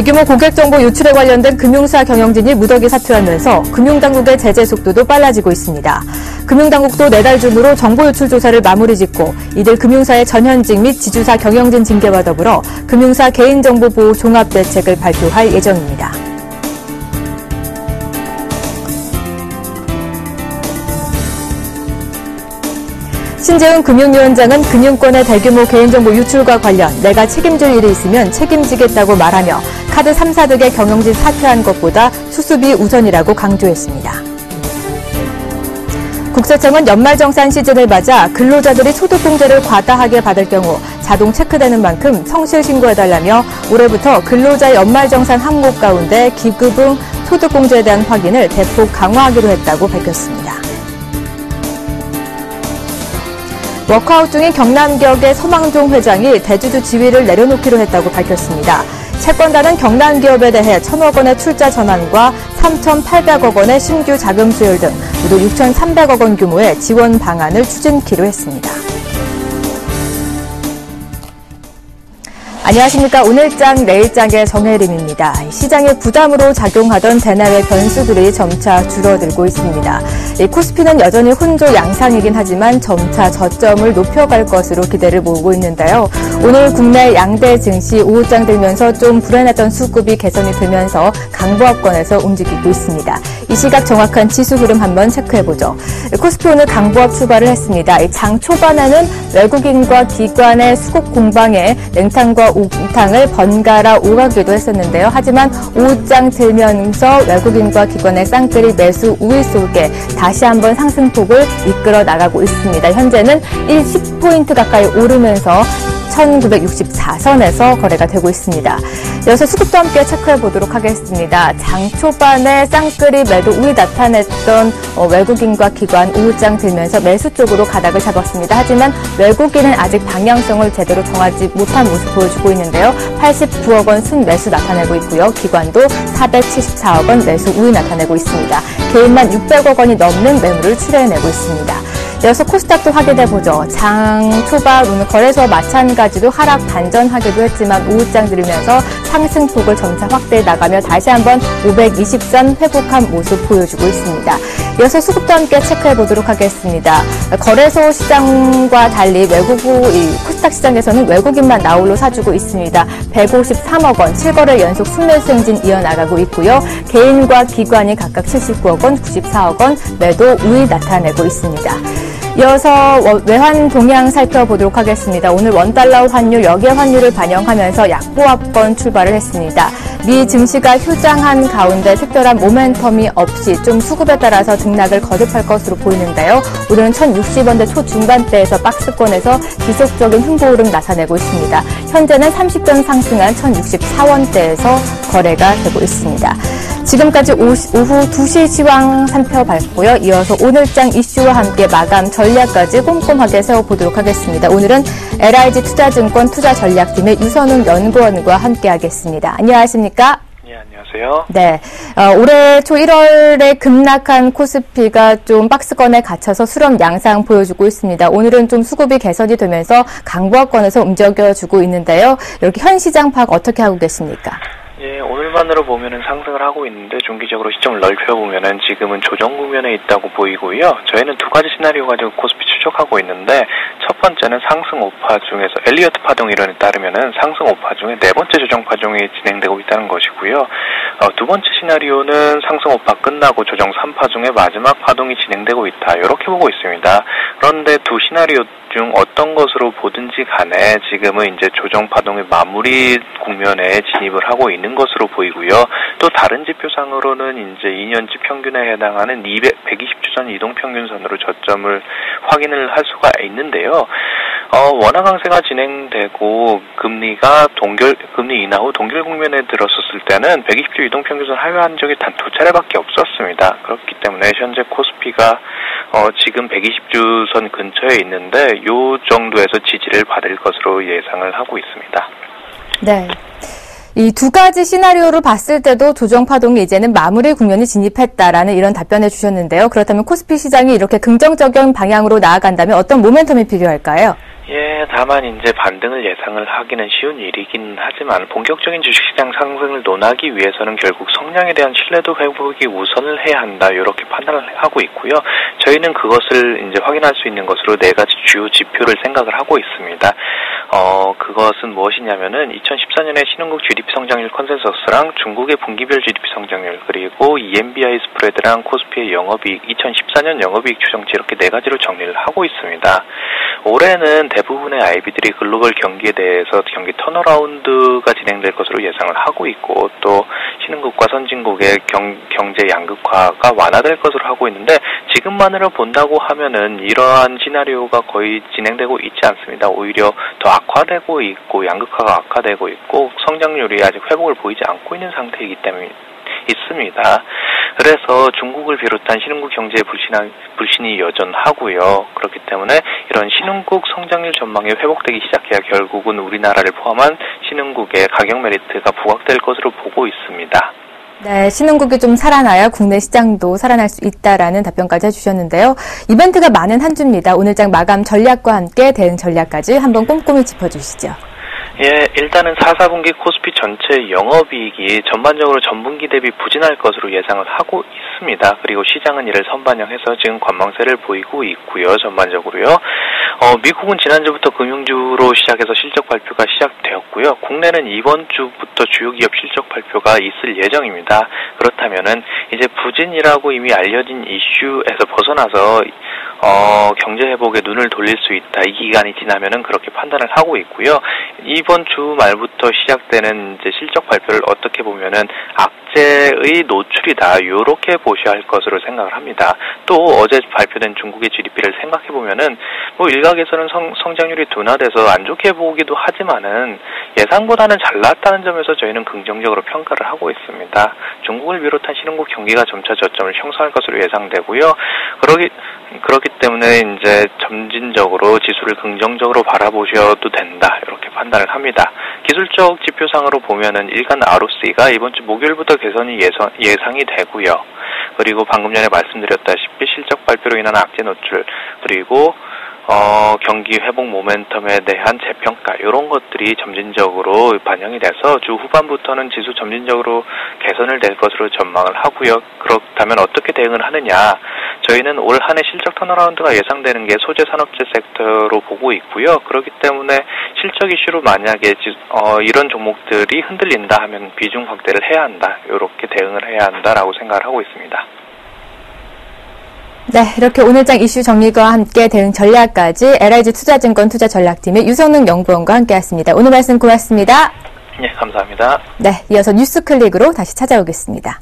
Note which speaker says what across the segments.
Speaker 1: 대규모 고객정보 유출에 관련된 금융사 경영진이 무더기 사퇴하면서 금융당국의 제재 속도도 빨라지고 있습니다. 금융당국도 내달 중으로 정보 유출 조사를 마무리 짓고 이들 금융사의 전현직 및 지주사 경영진 징계와 더불어 금융사 개인정보보호 종합대책을 발표할 예정입니다. 신재훈 금융위원장은 금융권의 대규모 개인정보 유출과 관련 내가 책임질 일이 있으면 책임지겠다고 말하며 카드 3사 등의 경영진 사퇴한 것보다 수습이 우선이라고 강조했습니다. 국세청은 연말정산 시즌을 맞아 근로자들이 소득공제를 과다하게 받을 경우 자동 체크되는 만큼 성실 신고해달라며 올해부터 근로자의 연말정산 항목 가운데 기급응 소득공제에 대한 확인을 대폭 강화하기로 했다고 밝혔습니다. 워크아웃 중인 경남기업의 서망종 회장이 대주주 지위를 내려놓기로 했다고 밝혔습니다. 채권단은 경남기업에 대해 1,000억 원의 출자 전환과 3,800억 원의 신규 자금 수혈 등 모두 6,300억 원 규모의 지원 방안을 추진키로 했습니다. 안녕하십니까. 오늘장 내일장의 정혜림입니다. 시장의 부담으로 작용하던 대내외 변수들이 점차 줄어들고 있습니다. 코스피는 여전히 혼조 양상이긴 하지만 점차 저점을 높여갈 것으로 기대를 모으고 있는데요. 오늘 국내 양대 증시 오후장 들면서 좀 불안했던 수급이 개선이 되면서 강보합권에서 움직이고 있습니다. 이 시각 정확한 지수 흐름 한번 체크해보죠. 코스피 오늘 강보합 출발을 했습니다. 장 초반에는 외국인과 기관의 수급 공방에 냉탕과 옥탕을 번갈아 오가기도 했었는데요. 하지만 오후장 들면서 외국인과 기관의 쌍끌이 매수 우위 속에 다시 한번 상승폭을 이끌어 나가고 있습니다. 현재는 10포인트 가까이 오르면서 1964선에서 거래가 되고 있습니다. 이어서 수급도 함께 체크해 보도록 하겠습니다. 장 초반에 쌍끌이 매도 우위 나타냈던 외국인과 기관 오후장 들면서 매수 쪽으로 가닥을 잡았습니다. 하지만 외국인은 아직 방향성을 제대로 정하지 못한 모습 보여주고 있는데요. 89억 원 순매수 나타내고 있고요. 기관도 474억 원 매수 우위 나타내고 있습니다. 개인만 600억 원이 넘는 매물을 출해내고 있습니다. 이어서 코스닥도 확인해보죠. 장 초반 오늘 거래소와 마찬가지로 하락 반전하기도 했지만 오후장 들으면서 상승폭을 점차 확대해 나가며 다시 한번 520선 회복한 모습 보여주고 있습니다. 이어서 수급도 함께 체크해보도록 하겠습니다. 거래소 시장과 달리 코스닥 시장에서는 외국인만 나홀로 사주고 있습니다. 153억 원, 7거래 연속 순매수 행진 이어나가고 있고요. 개인과 기관이 각각 79억 원, 94억 원 매도 우위 나타내고 있습니다. 이어서 외환 동향 살펴보도록 하겠습니다. 오늘 원달러 환율, 역외 환율을 반영하면서 약보합권 출발을 했습니다. 미 증시가 휴장한 가운데 특별한 모멘텀이 없이 좀 수급에 따라서 등락을 거듭할 것으로 보이는데요. 오늘은 1,060원대 초중반대에서 박스권에서 지속적인 흥보 흐름 나타내고 있습니다. 현재는 30전 상승한 1,064원대에서 거래가 되고 있습니다. 지금까지 오후 2시 시황 살펴봤고요. 이어서 오늘장 이슈와 함께 마감 전략까지 꼼꼼하게 세워보도록 하겠습니다. 오늘은 LIG 투자증권 투자전략팀의 유선웅 연구원과 함께하겠습니다. 안녕하십니까?
Speaker 2: 네, 안녕하세요.
Speaker 1: 네, 올해 초 1월에 급락한 코스피가 좀 박스권에 갇혀서 수렴 양상 보여주고 있습니다. 오늘은 좀 수급이 개선이 되면서 강보합권에서 움직여주고 있는데요. 이렇게 현 시장 파악 어떻게 하고 계십니까?
Speaker 2: 예, 오늘만으로 보면은 상승을 하고 있는데 중기적으로 시점을 넓혀보면은 지금은 조정 국면에 있다고 보이고요. 저희는 두 가지 시나리오 가지고 코스피 추적하고 있는데 첫 번째는 상승 5파 중에서 엘리어트 파동 이론에 따르면은 상승 5파 중에 네 번째 조정 파동이 진행되고 있다는 것이고요. 두 번째 시나리오는 상승 5파 끝나고 조정 3파 중에 마지막 파동이 진행되고 있다. 이렇게 보고 있습니다. 그런데 두 시나리오 중 어떤 것으로 보든지 간에 지금은 이제 조정 파동의 마무리 국면에 진입을 하고 있는 것으로 보이고요. 또 다른 지표상으로는 이제 2년치 평균에 해당하는 120주선 이동평균선으로 저점을 확인을 할 수가 있는데요. 원화 강세가 진행되고 금리 인하 후 동결 국면에 들었었을 때는 120주 이동평균선 하회한 적이 단 2차례밖에 없었습니다. 그렇기 때문에 현재 코스피가 지금 120주선 근처에 있는데 요 정도에서 지지를 받을 것으로 예상을 하고 있습니다.
Speaker 1: 네. 이 두 가지 시나리오를 봤을 때도 조정 파동이 이제는 마무리 국면에 진입했다라는 이런 답변을 주셨는데요. 그렇다면 코스피 시장이 이렇게 긍정적인 방향으로 나아간다면 어떤 모멘텀이 필요할까요?
Speaker 2: 예, 다만 이제 반등을 예상을 하기는 쉬운 일이긴 하지만 본격적인 주식시장 상승을 논하기 위해서는 결국 성장에 대한 신뢰도 회복이 우선을 해야 한다. 이렇게 판단을 하고 있고요. 저희는 그것을 이제 확인할 수 있는 것으로 네 가지 주요 지표를 생각을 하고 있습니다. 그것은 무엇이냐면은 2014년에 신흥국 GDP 성장률 컨센서스랑 중국의 분기별 GDP 성장률 그리고 EMBI 스프레드랑 코스피의 영업이익 2014년 영업이익 추정치 이렇게 네 가지로 정리를 하고 있습니다. 올해는 대부분의 IB들이 글로벌 경기에 대해서 경기 턴어라운드가 진행될 것으로 예상을 하고 있고 또 신흥국과 선진국의 경제 양극화가 완화될 것으로 하고 있는데 지금만으로 본다고 하면은 이러한 시나리오가 거의 진행되고 있지 않습니다. 오히려 더 악화되고 있고 양극화가 악화되고 있고 성장률이 아직 회복을 보이지 않고 있는 상태이기 때문에 있습니다. 그래서 중국을 비롯한 신흥국 경제의 불신이 여전하고요. 그렇기 때문에 이런 신흥국 성장률 전망이 회복되기 시작해야 결국은 우리나라를 포함한 신흥국의 가격 메리트가 부각될 것으로 보고 있습니다.
Speaker 1: 네, 신흥국이 좀 살아나야 국내 시장도 살아날 수 있다라는 답변까지 해주셨는데요. 이벤트가 많은 한 주입니다. 오늘장 마감 전략과 함께 대응 전략까지 한번 꼼꼼히 짚어주시죠.
Speaker 2: 예, 일단은 4분기 코스피 전체 영업이익이 전반적으로 전분기 대비 부진할 것으로 예상을 하고 있습니다. 그리고 시장은 이를 선반영해서 지금 관망세를 보이고 있고요. 전반적으로요. 미국은 지난주부터 금융주로 시작해서 실적 발표가 시작되었고요. 국내는 이번 주부터 주요 기업 실적 발표가 있을 예정입니다. 그렇다면은 이제 부진이라고 이미 알려진 이슈에서 벗어나서 경제 회복에 눈을 돌릴 수 있다. 이 기간이 지나면은 그렇게 판단을 하고 있고요. 이번 주 말부터 시작되는 이제 실적 발표를 어떻게 보면은 악재의 노출이다. 요렇게 보셔야 할 것으로 생각을 합니다. 또 어제 발표된 중국의 GDP를 생각해 보면은 뭐 일각에서는 성장률이 둔화돼서 안 좋게 보기도 하지만은 예상보다는 잘 나왔다는 점에서 저희는 긍정적으로 평가를 하고 있습니다. 중국을 비롯한 신흥국 경기가 점차 저점을 형성할 것으로 예상되고요. 그렇기 때문에 이제 점진적으로 지수를 긍정적으로 바라보셔도 된다. 이렇게 판단을 합니다. 기술적 지표상으로 보면은 일간 ROC가 이번 주 목요일부터 개선이 예상이 되고요. 그리고 방금 전에 말씀드렸다시피 실적 발표로 인한 악재 노출 그리고 경기 회복 모멘텀에 대한 재평가 이런 것들이 점진적으로 반영이 돼서 주 후반부터는 지수 점진적으로 개선을 될 것으로 전망을 하고요. 그렇다면 어떻게 대응을 하느냐? 저희는 올 한 해 실적 턴어라운드가 예상되는 게 소재 산업재 섹터로 보고 있고요. 그렇기 때문에 실적 이슈로 만약에 이런 종목들이 흔들린다 하면 비중 확대를 해야 한다. 이렇게 대응을 해야 한다라고 생각을 하고 있습니다.
Speaker 1: 네, 이렇게 오늘장 이슈 정리와 함께 대응 전략까지 LIG 투자증권 투자전략팀의 유성능 연구원과 함께했습니다. 오늘 말씀 고맙습니다.
Speaker 2: 네, 감사합니다.
Speaker 1: 네, 이어서 뉴스클릭으로 다시 찾아오겠습니다.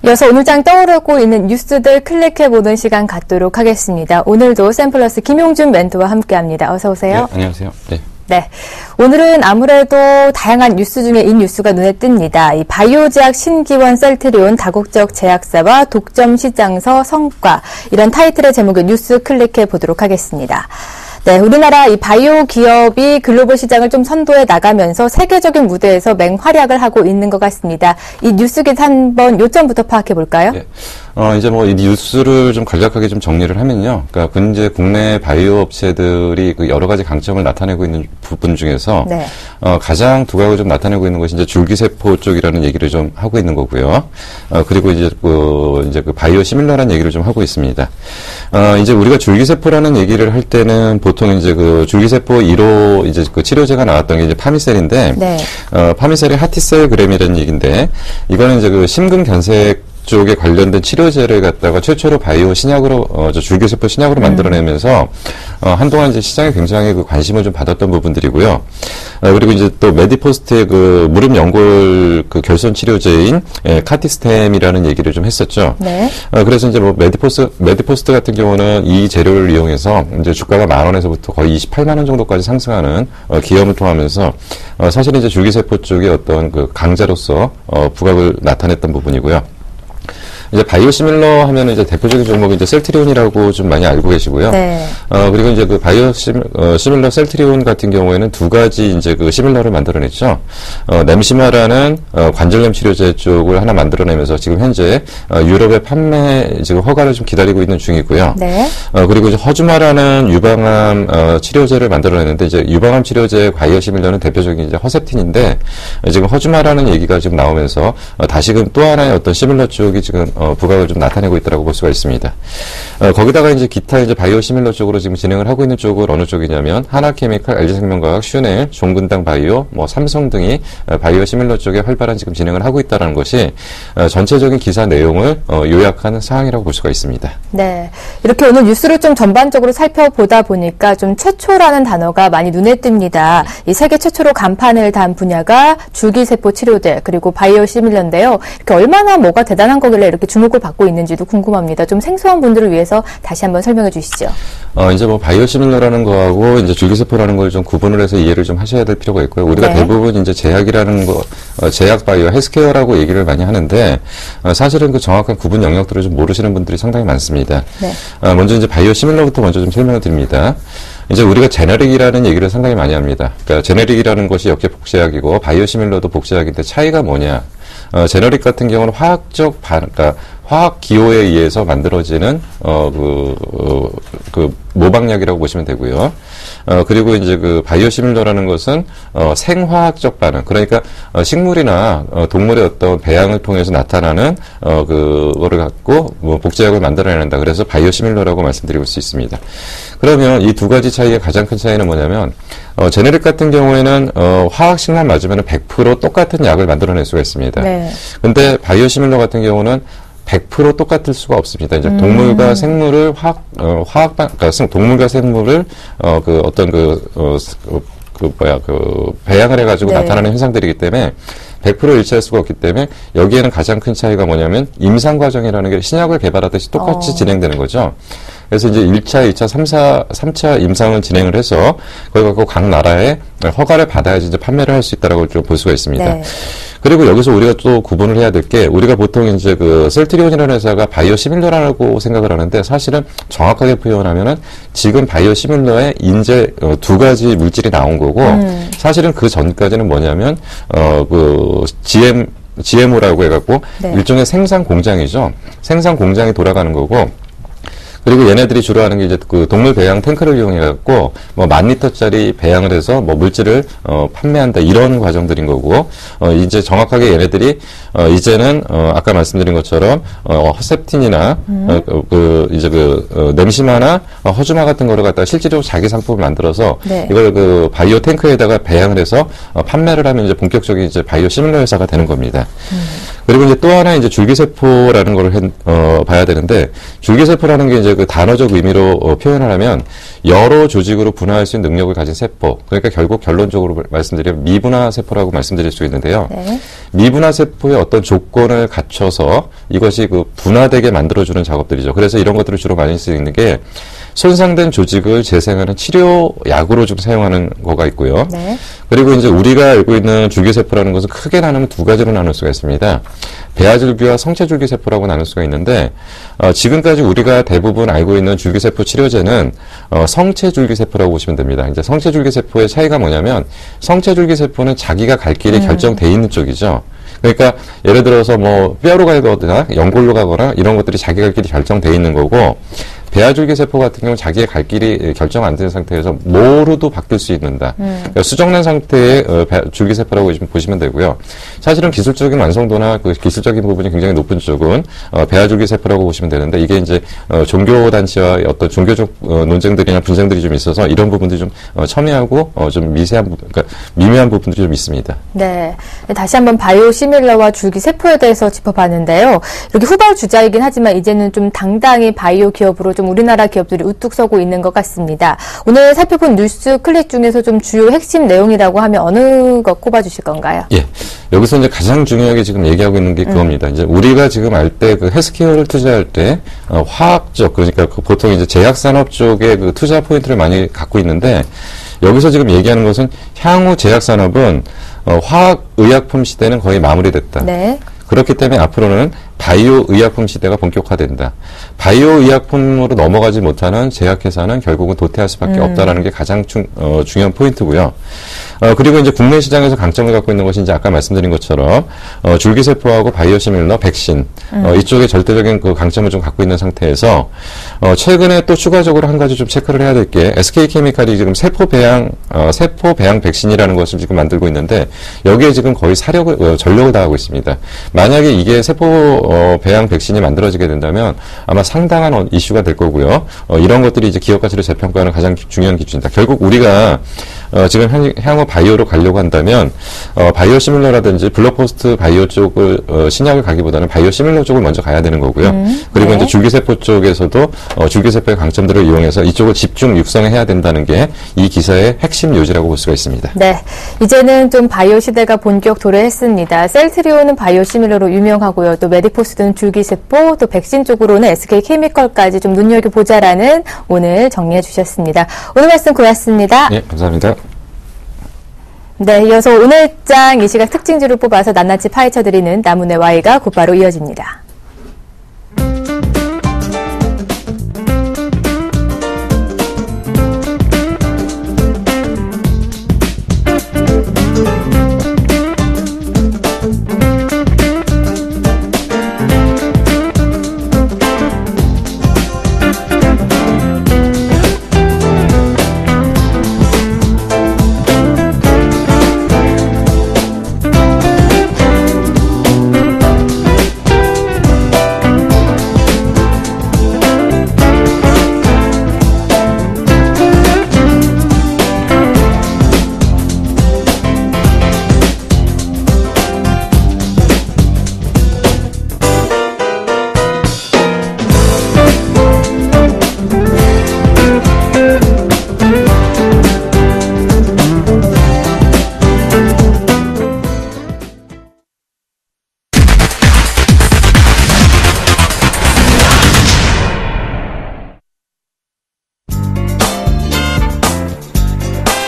Speaker 1: 이어서 오늘장 떠오르고 있는 뉴스들 클릭해보는 시간 갖도록 하겠습니다. 오늘도 샘플러스 김용준 멘토와 함께합니다. 어서 오세요.
Speaker 3: 네, 안녕하세요.
Speaker 1: 네. 오늘은 아무래도 다양한 뉴스 중에 이 뉴스가 눈에 띕니다. 이 바이오제약 신기원 셀트리온 다국적 제약사와 독점 시장서 성과 이런 타이틀의 제목의 뉴스 클릭해 보도록 하겠습니다. 네, 우리나라 이 바이오 기업이 글로벌 시장을 좀 선도해 나가면서 세계적인 무대에서 맹활약을 하고 있는 것 같습니다. 이 뉴스 기사 한번 요점부터 파악해 볼까요?
Speaker 3: 네. 이제 뭐 이 뉴스를 좀 간략하게 좀 정리를 하면요. 그러니까 현재 국내 바이오 업체들이 그 여러 가지 강점을 나타내고 있는 부분 중에서
Speaker 1: 네.
Speaker 3: 가장 두각을 좀 나타내고 있는 것이 이제 줄기세포 쪽이라는 얘기를 좀 하고 있는 거고요. 그리고 이제 그 바이오 시밀러라는 얘기를 좀 하고 있습니다. 이제 우리가 줄기세포라는 얘기를 할 때는 보통 이제 그 줄기세포 1호 이제 그 치료제가 나왔던 게 이제 파미셀인데,
Speaker 1: 네.
Speaker 3: 파미셀이 하티셀그램이라는 얘기인데, 이거는 이제 그 심근경색 쪽에 관련된 치료제를 갖다가 최초로 바이오 신약으로 줄기세포 신약으로 만들어내면서 한동안 이제 시장에 굉장히 그 관심을 좀 받았던 부분들이고요. 그리고 이제 또 메디포스트의 그 무릎 연골 그 결손 치료제인 카티스템이라는 얘기를 좀 했었죠.
Speaker 1: 네.
Speaker 3: 그래서 이제 뭐 메디포스트 같은 경우는 이 재료를 이용해서 이제 주가가 10,000원에서부터 거의 28만 원 정도까지 상승하는 기염을 통하면서 사실은 이제 줄기세포 쪽의 어떤 그 강자로서 부각을 나타냈던 부분이고요. 이제 바이오시밀러 하면은 이제 대표적인 종목이 이제 셀트리온이라고 좀 많이 알고 계시고요.
Speaker 1: 네.
Speaker 3: 그리고 이제 그 바이오시밀러 셀트리온 같은 경우에는 두 가지 이제 그 시밀러를 만들어냈죠. nem시마라는 관절염 치료제 쪽을 하나 만들어내면서 지금 현재 유럽의 판매 지금 허가를 좀 기다리고 있는 중이고요.
Speaker 1: 네.
Speaker 3: 그리고 이제 허주마라는 유방암 치료제를 만들어냈는데 이제 유방암 치료제 바이오시밀러는 대표적인 이제 허셉틴인데 지금 허주마라는 얘기가 지금 나오면서 다시금 또 하나의 어떤 시밀러 쪽이 지금 부각을 좀 나타내고 있다고 볼 수가 있습니다. 거기다가 이제 기타 이제 바이오 시밀러 쪽으로 지금 진행을 하고 있는 쪽은 어느 쪽이냐면 하나케미칼, LG생명과학, 슈넬, 종근당 바이오, 뭐 삼성 등이 바이오 시밀러 쪽에 활발한 지금 진행을 하고 있다는 것이 전체적인 기사 내용을 요약하는 사항이라고 볼 수가 있습니다.
Speaker 1: 네. 이렇게 오늘 뉴스를 좀 전반적으로 살펴보다 보니까 좀 최초라는 단어가 많이 눈에 띕니다. 이 세계 최초로 간판을 단 분야가 줄기세포 치료제 그리고 바이오 시밀러인데요. 이렇게 얼마나 뭐가 대단한 거길래 이렇게 주목을 받고 있는지도 궁금합니다. 좀 생소한 분들을 위해서 다시 한번 설명해 주시죠.
Speaker 3: 이제 뭐 바이오시밀러라는 거하고 이제 줄기세포라는 걸 좀 구분을 해서 이해를 좀 하셔야 될 필요가 있고요. 우리가
Speaker 1: 네.
Speaker 3: 대부분 이제 제약이라는 거, 제약 바이오, 헬스케어라고 얘기를 많이 하는데, 사실은 그 정확한 구분 영역들을 좀 모르시는 분들이 상당히 많습니다.
Speaker 1: 네.
Speaker 3: 먼저 이제 바이오시밀러부터 먼저 좀 설명을 드립니다. 이제 우리가 제네릭이라는 얘기를 상당히 많이 합니다. 그러니까 제네릭이라는 것이 역시 복제약이고 바이오시밀러도 복제약인데 차이가 뭐냐? 제너릭 같은 경우는 그러니까 화학 기호에 의해서 만들어지는 모방약이라고 보시면 되고요. 그리고 이제 그 바이오시밀러라는 것은 생화학적 반응, 그러니까 식물이나 동물의 어떤 배양을 통해서 나타나는 그거를 갖고 뭐 복제약을 만들어낸다. 그래서 바이오시밀러라고 말씀드릴 수 있습니다. 그러면 이 두 가지 차이의 가장 큰 차이는 뭐냐면 제네릭 같은 경우에는 화학식만 맞으면 100% 똑같은 약을 만들어낼 수가 있습니다.
Speaker 1: 네.
Speaker 3: 근데 바이오시밀러 같은 경우는 100% 똑같을 수가 없습니다. 이제 동물과 생물을 그러니까 동물과 생물을 배양을 해가지고
Speaker 1: 네.
Speaker 3: 나타나는 현상들이기 때문에 100% 일치할 수가 없기 때문에 여기에는 가장 큰 차이가 뭐냐면 임상 과정이라는 게 신약을 개발하듯이 똑같이 진행되는 거죠. 그래서 이제 1차, 2차, 3차 임상을 진행을 해서 그걸 갖고 각 나라에 허가를 받아야지 이제 판매를 할 수 있다라고 좀 볼 수가 있습니다.
Speaker 1: 네.
Speaker 3: 그리고 여기서 우리가 또 구분을 해야 될 게 우리가 보통 이제 그 셀트리온이라는 회사가 바이오 시밀러라고 생각을 하는데 사실은 정확하게 표현하면은 지금 바이오 시밀러에 이제 두 가지 물질이 나온 거고 사실은 그 전까지는 뭐냐면 GMO라고 해갖고
Speaker 1: 네.
Speaker 3: 일종의 생산 공장이죠. 생산 공장이 돌아가는 거고. 그리고 얘네들이 주로 하는 게 이제 그 동물 배양 탱크를 이용해갖고 뭐 10,000리터짜리 배양을 해서 뭐 물질을 판매한다 이런 과정들인 거고 이제 정확하게 얘네들이 이제는 아까 말씀드린 것처럼 허셉틴이나 nem시마나 허주마 같은 거를 갖다가 실제로 자기 상품을 만들어서
Speaker 1: 네.
Speaker 3: 이걸 그 바이오 탱크에다가 배양을 해서 판매를 하면 이제 본격적인 이제 바이오 시밀러 회사가 되는 겁니다. 그리고 이제 또 하나 이제 줄기세포라는 걸 봐야 되는데 줄기세포라는 게 이제 그 단어적 의미로 표현을 하면 여러 조직으로 분화할 수 있는 능력을 가진 세포. 그러니까 결국 결론적으로 말씀드리면 미분화 세포라고 말씀드릴 수 있는데요.
Speaker 1: 네.
Speaker 3: 미분화 세포의 어떤 조건을 갖춰서 이것이 그 분화되게 만들어주는 작업들이죠. 그래서 이런 것들을 주로 많이 쓰이는 게 손상된 조직을 재생하는 치료약으로 좀 사용하는 거가 있고요.
Speaker 1: 네.
Speaker 3: 그리고 이제 우리가 알고 있는 줄기세포라는 것은 크게 나누면 두 가지로 나눌 수가 있습니다. 배아줄기와 성체줄기세포라고 나눌 수가 있는데, 지금까지 우리가 대부분 알고 있는 줄기세포 치료제는 성체줄기세포라고 보시면 됩니다. 이제 성체줄기세포의 차이가 뭐냐면, 성체줄기세포는 자기가 갈 길이 결정돼 있는 쪽이죠. 그러니까 예를 들어서 뭐 뼈로 가거나 연골로 가거나 이런 것들이 자기 갈 길이 결정돼 있는 거고, 배아줄기세포 같은 경우는 자기의 갈 길이 결정 안 된 상태에서 뭐로도 바뀔 수 있는다. 그러니까 수정된 상태의 줄기세포라고 보시면 되고요. 사실은 기술적인 완성도나 그 기술적인 부분이 굉장히 높은 쪽은 배아줄기세포라고 보시면 되는데, 이게 이제 종교단체와 어떤 종교적 논쟁들이나 분쟁들이 좀 있어서 이런 부분들이 좀 첨예하고 좀 미세한 부분, 그러니까 미묘한 부분들이 좀 있습니다.
Speaker 1: 네. 다시 한번 바이오시밀러와 줄기세포에 대해서 짚어봤는데요. 이렇게 후발주자이긴 하지만 이제는 좀 당당히 바이오 기업으로 좀 우리나라 기업들이 우뚝 서고 있는 것 같습니다. 오늘 살펴본 뉴스 클릭 중에서 좀 주요 핵심 내용이라고 하면 어느 것 꼽아주실 건가요?
Speaker 3: 예. 여기서 이제 가장 중요하게 지금 얘기하고 있는 게 그겁니다. 이제 우리가 지금 알 때 그 헬스케어를 투자할 때 화학적, 그러니까 그 보통 이제 제약산업 쪽에 그 투자 포인트를 많이 갖고 있는데, 여기서 지금 얘기하는 것은 향후 제약산업은 화학의약품 시대는 거의 마무리됐다.
Speaker 1: 네.
Speaker 3: 그렇기 때문에 앞으로는 바이오 의약품 시대가 본격화된다. 바이오 의약품으로 넘어가지 못하는 제약회사는 결국은 도태할 수밖에 없다라는 게 가장 중요한 포인트고요. 그리고 이제 국내 시장에서 강점을 갖고 있는 것이 이제 아까 말씀드린 것처럼 줄기세포하고 바이오시밀러, 백신 이쪽에 절대적인 그 강점을 좀 갖고 있는 상태에서 최근에 또 추가적으로 한 가지 좀 체크를 해야 될 게, SK케미칼이 지금 세포 배양 백신이라는 것을 지금 만들고 있는데, 여기에 지금 거의 전력을 다하고 있습니다. 만약에 이게 세포 배양 백신이 만들어지게 된다면 아마 상당한 이슈가 될 거고요. 이런 것들이 이제 기업 가치를 재평가하는 가장 중요한 기준이다. 결국 우리가 지금 향후 바이오로 가려고 한다면 바이오시밀러라든지 블록포스트 바이오 쪽을 신약을 가기보다는 바이오시밀러 쪽을 먼저 가야 되는 거고요. 그리고
Speaker 1: 네.
Speaker 3: 이제 줄기세포 쪽에서도 줄기세포의 강점들을 이용해서 이쪽을 집중 육성해야 된다는 게 이 기사의 핵심 요지라고 볼 수가 있습니다.
Speaker 1: 네. 이제는 좀 바이오 시대가 본격 도래했습니다. 셀트리온은 바이오시밀러로 유명하고요. 또 메디포스는 줄기세포, 또 백신 쪽으로는 SK케미컬까지 좀 눈여겨보자라는 오늘 정리해 주셨습니다. 오늘 말씀 고맙습니다.
Speaker 3: 네, 감사합니다.
Speaker 1: 네, 이어서 오늘장 이 시각 특징주를 뽑아서 낱낱이 파헤쳐드리는 나문의 Y가 곧바로 이어집니다.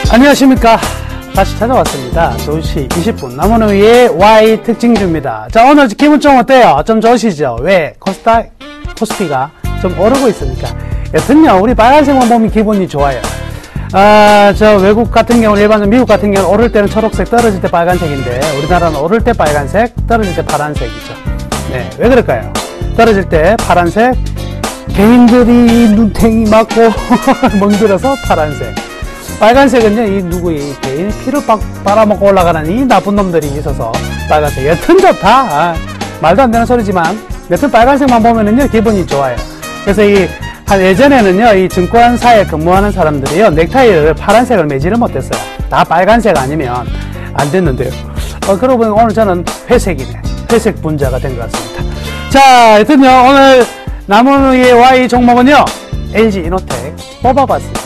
Speaker 4: 안녕하십니까. 다시 찾아왔습니다. 2시 20분 남원의의 Y 특징주입니다. 자, 오늘 기분 좀 어때요? 좀 좋으시죠? 왜? 코스피가 좀 오르고 있으니까. 여튼요, 우리 빨간색만 보면 기분이 좋아요. 저 외국 같은 경우는 일반적으로 미국 같은 경우는 오를 때는 초록색, 떨어질 때 빨간색인데, 우리나라는 오를 때 빨간색, 떨어질 때 파란색이죠. 네, 왜 그럴까요? 떨어질 때 파란색, 개인들이 눈탱이 맞고 멍들어서 파란색. 빨간색은요, 이 개인 피를 빨아먹고 올라가는 이 나쁜 놈들이 있어서 빨간색. 여튼 좋다. 말도 안 되는 소리지만, 여튼 빨간색만 보면은요, 기분이 좋아요. 그래서 예전에는요, 이 증권사에 근무하는 사람들이요, 넥타이를 파란색을 매지를 못했어요. 다 빨간색 아니면 안 됐는데요. 그러고 보니 오늘 저는 회색이네. 회색 분자가 된 것 같습니다. 자, 여튼요, 오늘 남은의 Y 종목은요, LG이노텍 뽑아봤습니다.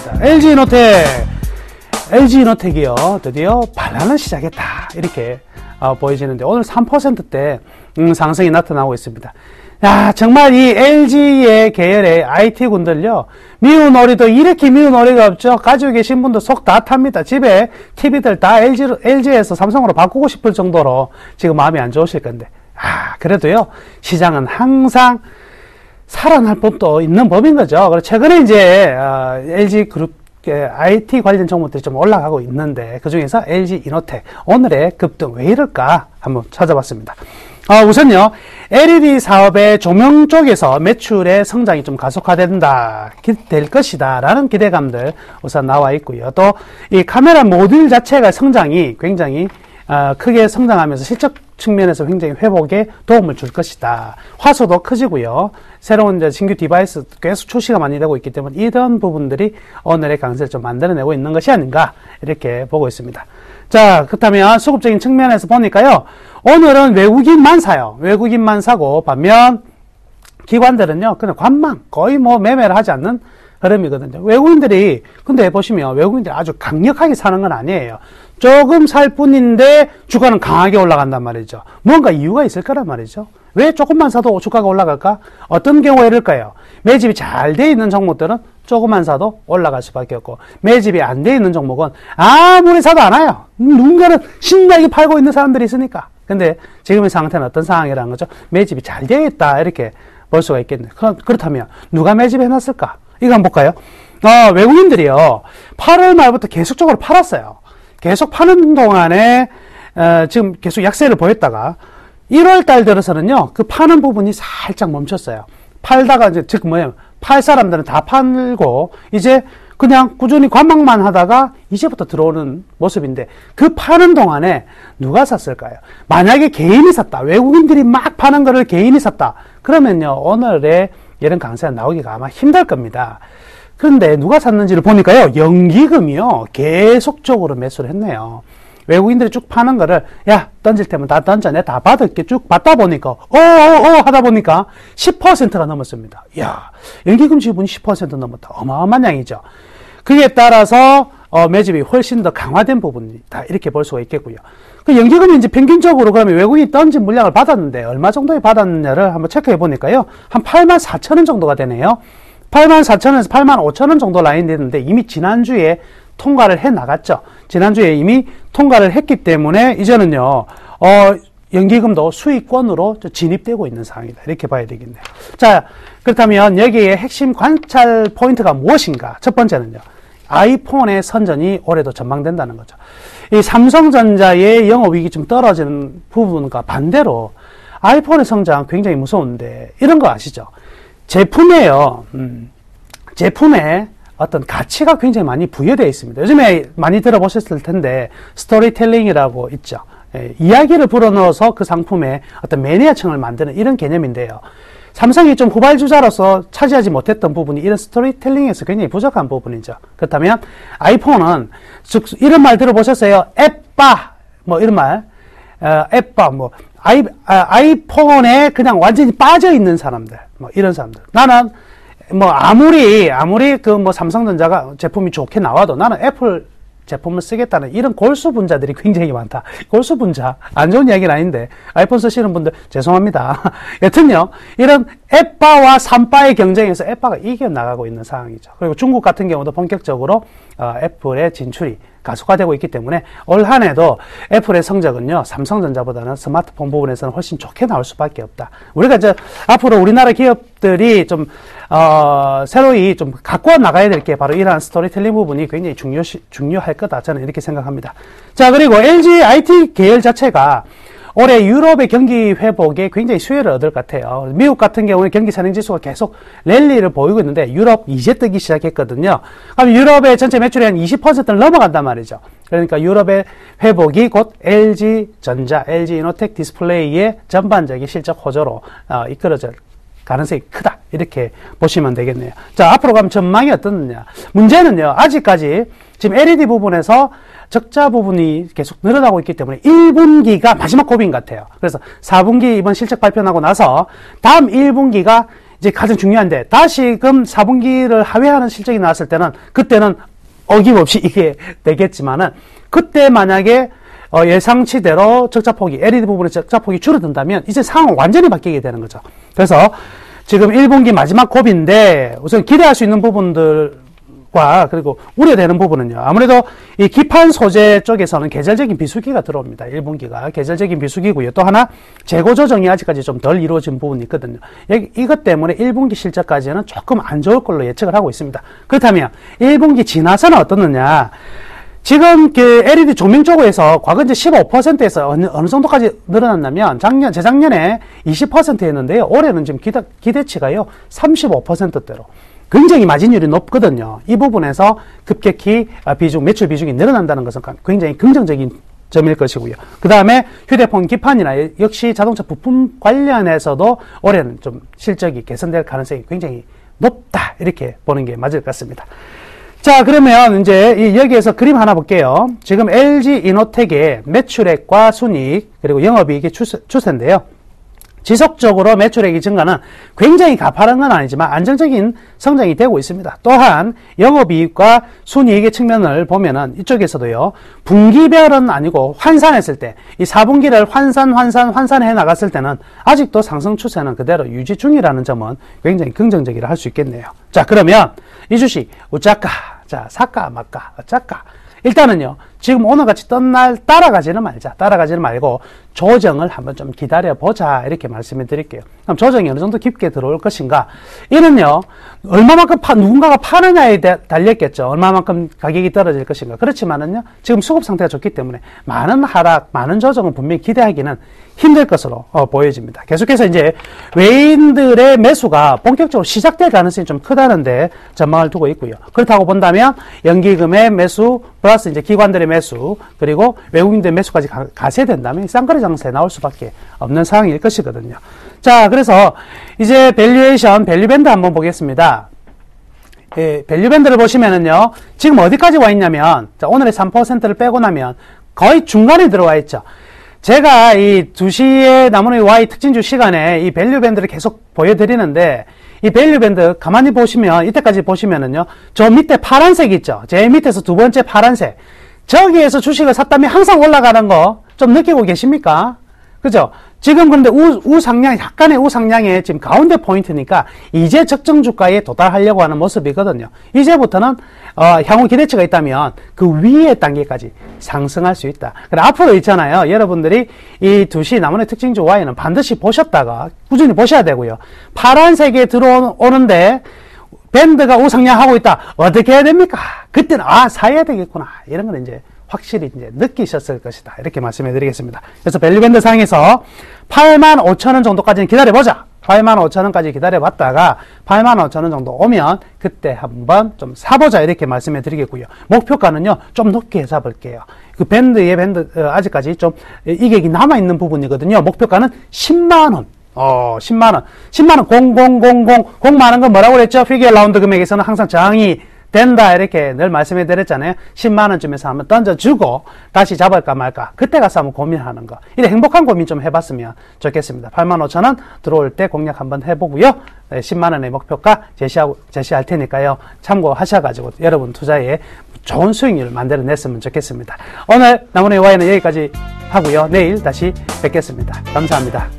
Speaker 4: LG이노텍이요, 드디어 반란을 시작했다. 이렇게 보여지는데, 오늘 3%대 상승이 나타나고 있습니다. 야, 정말 이 LG의 계열의 IT군들요, 미운 오리도 이렇게 미운 오리가 없죠. 가지고 계신 분도 속 다 탑니다. 집에 TV들 다 LG에서 삼성으로 바꾸고 싶을 정도로 지금 마음이 안 좋으실 건데. 그래도요, 시장은 항상 살아날 법도 있는 법인 거죠. 그래서 최근에 이제, LG 그룹, IT 관련 종목들이 좀 올라가고 있는데, 그 중에서 LG 이노텍, 오늘의 급등 왜 이럴까? 한번 찾아봤습니다. 우선요, LED 사업의 조명 쪽에서 매출의 성장이 좀 가속화된다, 될 것이다, 라는 기대감들 우선 나와 있고요. 또, 이 카메라 모듈 자체가 성장이 굉장히, 크게 성장하면서 실적 측면에서 굉장히 회복에 도움을 줄 것이다. 화소도 커지고요. 새로운 이제 신규 디바이스 계속 출시가 많이 되고 있기 때문에 이런 부분들이 오늘의 강세를 좀 만들어내고 있는 것이 아닌가, 이렇게 보고 있습니다. 자, 그렇다면 수급적인 측면에서 보니까요, 오늘은 외국인만 사요. 외국인만 사고, 반면 기관들은요, 그냥 관망, 거의 뭐 매매를 하지 않는 흐름이거든요. 외국인들이, 근데 보시면 외국인들이 아주 강력하게 사는 건 아니에요. 조금 살 뿐인데 주가는 강하게 올라간단 말이죠. 뭔가 이유가 있을 거란 말이죠. 왜 조금만 사도 주가가 올라갈까? 어떤 경우에 이럴까요? 매집이 잘 돼 있는 종목들은 조금만 사도 올라갈 수밖에 없고, 매집이 안 돼 있는 종목은 아무리 사도 안 와요. 누군가는 신나게 팔고 있는 사람들이 있으니까. 근데 지금의 상태는 어떤 상황이라는 거죠? 매집이 잘 되어 있다, 이렇게 볼 수가 있겠네요. 그렇다면 누가 매집해놨을까? 이거 한번 볼까요? 외국인들이요, 8월 말부터 계속적으로 팔았어요. 계속 파는 동안에 지금 계속 약세를 보였다가 1월 달 들어서는요, 그 파는 부분이 살짝 멈췄어요. 팔다가 이제 즉 뭐예요? 팔 사람들은 다 팔고 이제 그냥 꾸준히 관망만 하다가 이제부터 들어오는 모습인데, 그 파는 동안에 누가 샀을까요? 만약에 개인이 샀다, 외국인들이 막 파는 거를 개인이 샀다, 그러면요, 오늘의 이런 강세가 나오기가 아마 힘들 겁니다. 그런데 누가 샀는지를 보니까요, 연기금이요, 계속적으로 매수를 했네요. 외국인들이 쭉 파는 거를, 야, 던질 테면 다 던져, 내가 다 받을게, 쭉 받다 보니까, 하다 보니까 10%가 넘었습니다. 이야, 연기금 지분이 10% 넘었다. 어마어마한 양이죠. 그에 따라서, 매집이 훨씬 더 강화된 부분이다, 이렇게 볼 수가 있겠고요. 그 연기금이 이제 평균적으로 그러면 외국인이 던진 물량을 받았는데, 얼마 정도에 받았느냐를 한번 체크해 보니까요, 한 84,000원 정도가 되네요. 84,000원에서 85,000원 정도 라인 되는데, 이미 지난주에 통과를 해 나갔죠. 지난주에 이미 통과를 했기 때문에 이제는요, 연기금도 수익권으로 진입되고 있는 상황이다, 이렇게 봐야 되겠네요. 자, 그렇다면 여기에 핵심 관찰 포인트가 무엇인가? 첫 번째는요, 아이폰의 선전이 올해도 전망된다는 거죠. 이 삼성전자의 영업이익이 좀 떨어지는 부분과 반대로 아이폰의 성장 굉장히 무서운데, 이런 거 아시죠? 제품에 어떤 가치가 굉장히 많이 부여되어 있습니다. 요즘에 많이 들어보셨을 텐데, 스토리텔링이라고 있죠. 이야기를 불어넣어서 그 상품의 어떤 매니아층을 만드는 이런 개념인데요. 삼성이 좀 후발주자로서 차지하지 못했던 부분이 이런 스토리텔링에서 굉장히 부족한 부분이죠. 그렇다면 아이폰은, 즉 이런 말 들어보셨어요? 앱바, 뭐 이런 말, 앱바, 뭐 아이폰에 그냥 완전히 빠져 있는 사람들, 뭐 이런 사람들. 나는 뭐 아무리 그 뭐 삼성전자가 제품이 좋게 나와도 나는 애플 제품을 쓰겠다는 이런 골수분자들이 굉장히 많다. 골수분자, 안 좋은 이야기는 아닌데 아이폰 쓰시는 분들 죄송합니다. 여튼요, 이런 앱바와 삼바의 경쟁에서 앱바가 이겨나가고 있는 상황이죠. 그리고 중국 같은 경우도 본격적으로 애플의 진출이 가속화되고 있기 때문에 올 한 해도 애플의 성적은요, 삼성전자보다는 스마트폰 부분에서는 훨씬 좋게 나올 수밖에 없다. 우리가 이제 앞으로 우리나라 기업들이 좀 새로이 좀 갖고 나가야 될 게 바로 이러한 스토리텔링 부분이 굉장히 중요할 거다, 저는 이렇게 생각합니다. 자, 그리고 LG IT 계열 자체가 올해 유럽의 경기 회복에 굉장히 수혜를 얻을 것 같아요. 미국 같은 경우는 경기 선행지수가 계속 랠리를 보이고 있는데 유럽 이제 뜨기 시작했거든요. 그럼 유럽의 전체 매출이 한 20%를 넘어간단 말이죠. 그러니까 유럽의 회복이 곧 LG전자, LG이노텍 디스플레이의 전반적인 실적 호조로 이끌어질 가능성이 크다, 이렇게 보시면 되겠네요. 자, 앞으로 가면 전망이 어떻느냐. 문제는요, 아직까지 지금 LED 부분에서 적자 부분이 계속 늘어나고 있기 때문에 1분기가 마지막 고비인 것 같아요. 그래서 4분기 이번 실적 발표 나고 나서 다음 1분기가 이제 가장 중요한데, 다시금 4분기를 하회하는 실적이 나왔을 때는, 그때는 어김없이 이게 되겠지만은, 그때 만약에 예상치대로 적자폭이, LED 부분의 적자폭이 줄어든다면 이제 상황은 완전히 바뀌게 되는 거죠. 그래서 지금 1분기 마지막 고비인데 우선 기대할 수 있는 부분들과 그리고 우려되는 부분은요. 아무래도 이 기판 소재 쪽에서는 계절적인 비수기가 들어옵니다. 1분기가 계절적인 비수기고요. 또 하나 재고 조정이 아직까지 좀 덜 이루어진 부분이 있거든요. 이것 때문에 1분기 실적까지는 조금 안 좋을 걸로 예측을 하고 있습니다. 그렇다면 1분기 지나서는 어떻느냐? 지금 그 LED 조명 쪽에서 과거 이제 15%에서 어느 정도까지 늘어났냐면 재작년에 20%였는데요. 올해는 지금 기대치가요 35%대로 굉장히 마진율이 높거든요. 이 부분에서 급격히 매출 비중이 늘어난다는 것은 굉장히 긍정적인 점일 것이고요. 그 다음에 휴대폰 기판이나 역시 자동차 부품 관련해서도 올해는 좀 실적이 개선될 가능성이 굉장히 높다 이렇게 보는 게 맞을 것 같습니다. 자, 그러면 이제 여기에서 그림 하나 볼게요. 지금 LG 이노텍의 매출액과 순이익 그리고 영업이익의 추세인데요. 지속적으로 매출액이 증가는 굉장히 가파른 건 아니지만 안정적인 성장이 되고 있습니다. 또한 영업이익과 순이익의 측면을 보면은 이쪽에서도요. 분기별은 아니고 환산했을 때 이 4분기를 환산해 나갔을 때는 아직도 상승 추세는 그대로 유지 중이라는 점은 굉장히 긍정적이라 할 수 있겠네요. 자, 그러면 이 주식 어쩔까? 자, 살까 말까? 어쩔까? 일단은요, 지금 오늘같이 떤 날 따라가지는 말고 조정을 한번 좀 기다려보자 이렇게 말씀해 드릴게요. 그럼 조정이 어느 정도 깊게 들어올 것인가? 이는요, 얼마만큼 누군가가 파느냐에 달렸겠죠. 얼마만큼 가격이 떨어질 것인가. 그렇지만은요, 지금 수급 상태가 좋기 때문에 많은 하락, 많은 조정은 분명히 기대하기는 힘들 것으로 보여집니다. 계속해서 이제 외인들의 매수가 본격적으로 시작될 가능성이 좀 크다는데 전망을 두고 있고요. 그렇다고 본다면 연기금의 매수 플러스 이제 기관들의 매수 그리고 외국인들의 매수까지 가세된다면 쌍거리 장세에 나올 수밖에 없는 상황일 것이거든요. 자, 그래서 이제 밸류밴드 한번 보겠습니다. 예, 밸류밴드를 보시면은요, 지금 어디까지 와 있냐면, 자, 오늘의 3%를 빼고 나면 거의 중간에 들어와 있죠. 제가 이 2시에 나무의 Y 특징주 시간에 이 밸류밴드를 계속 보여드리는데, 이 밸류밴드 가만히 보시면, 이때까지 보시면은요, 저 밑에 파란색 있죠? 제일 밑에서 두 번째 파란색. 저기에서 주식을 샀다면 항상 올라가는 거 좀 느끼고 계십니까? 그죠? 지금 근데 우상향, 약간의 우상향의 지금 가운데 포인트니까 이제 적정 주가에 도달하려고 하는 모습이거든요. 이제부터는 향후 기대치가 있다면 그 위의 단계까지 상승할 수 있다. 그래 앞으로 있잖아요. 여러분들이 이 2시 나무의 특징주 Y는 반드시 보셨다가 꾸준히 보셔야 되고요. 파란색에 들어오는데 밴드가 우상향하고 있다. 어떻게 해야 됩니까? 그때는 사야 되겠구나. 이런 건 이제 확실히 이제 느끼셨을 것이다. 이렇게 말씀해 드리겠습니다. 그래서 밸류밴드 상에서 85,000원 정도까지는 기다려보자. 85,000원까지 기다려봤다가 85,000원 정도 오면 그때 한번 좀 사보자. 이렇게 말씀해 드리겠고요. 목표가는요, 좀 높게 잡을게요. 그 밴드의 아직까지 좀 이객이 남아있는 부분이거든요. 목표가는 10만원. 10만원. 10만원, 0 많은 건 뭐라고 그랬죠? 피규어 라운드 금액에서는 항상 저항이 된다 이렇게 늘 말씀해 드렸잖아요. 10만원쯤에서 한번 던져주고 다시 잡을까 말까 그때 가서 한번 고민하는 거, 이래 행복한 고민 좀 해봤으면 좋겠습니다. 85,000원 들어올 때 공략 한번 해보고요. 10만원의 목표가 제시할 테니까요, 참고하셔가지고 여러분 투자에 좋은 수익률을 만들어냈으면 좋겠습니다. 오늘 나무의 Y는 여기까지 하고요. 내일 다시 뵙겠습니다. 감사합니다.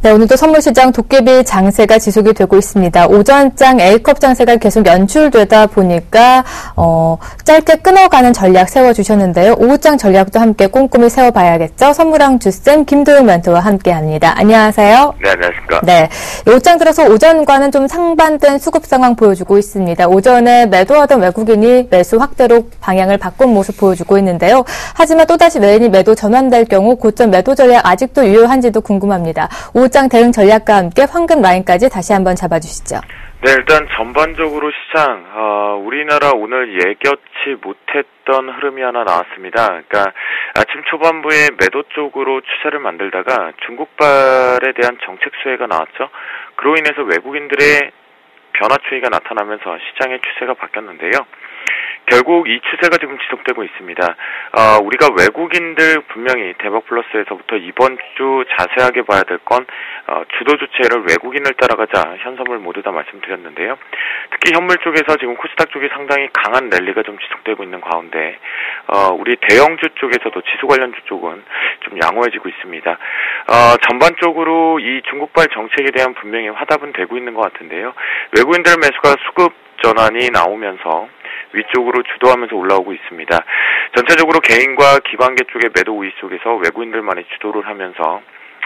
Speaker 1: 네, 오늘도 선물시장 도깨비 장세가 지속이 되고 있습니다. 오전장 A컵 장세가 계속 연출되다 보니까 짧게 끊어가는 전략 세워주셨는데요. 오후장 전략도 함께 꼼꼼히 세워봐야겠죠. 선물왕 주쌤 김도영 멘토와 함께합니다. 안녕하세요.
Speaker 5: 네, 안녕하십니까.
Speaker 1: 네, 오장 들어서 오전과는 좀 상반된 수급 상황 보여주고 있습니다. 오전에 매도하던 외국인이 매수 확대로 방향을 바꾼 모습 보여주고 있는데요. 하지만 또다시 외인이 매도 전환될 경우 고점 매도 전략 아직도 유효한지도 궁금합니다. 오장 대응 전략과 함께 황금 라인까지 다시 한번 잡아주시죠.
Speaker 5: 네, 일단 전반적으로 시장, 우리나라 오늘 예견치 못했던 흐름이 하나 나왔습니다. 그러니까 아침 초반부에 매도 쪽으로 추세를 만들다가 중국발에 대한 정책 수혜가 나왔죠. 그로 인해서 외국인들의 변화 추이가 나타나면서 시장의 추세가 바뀌었는데요. 결국 이 추세가 지금 지속되고 있습니다. 우리가 외국인들 분명히 대박플러스에서부터 이번 주 자세하게 봐야 될 건 주도 주체를 외국인을 따라가자 현선물 모두 다 말씀드렸는데요. 특히 현물 쪽에서 지금 코스닥 쪽이 상당히 강한 랠리가 좀 지속되고 있는 가운데 우리 대형주 쪽에서도 지수 관련주 쪽은 좀 양호해지고 있습니다. 전반적으로 이 중국발 정책에 대한 분명히 화답은 되고 있는 것 같은데요. 외국인들 매수가 수급 전환이 나오면서 위쪽으로 주도하면서 올라오고 있습니다. 전체적으로 개인과 기관계 쪽의 매도 우위 속에서 외국인들만이 주도를 하면서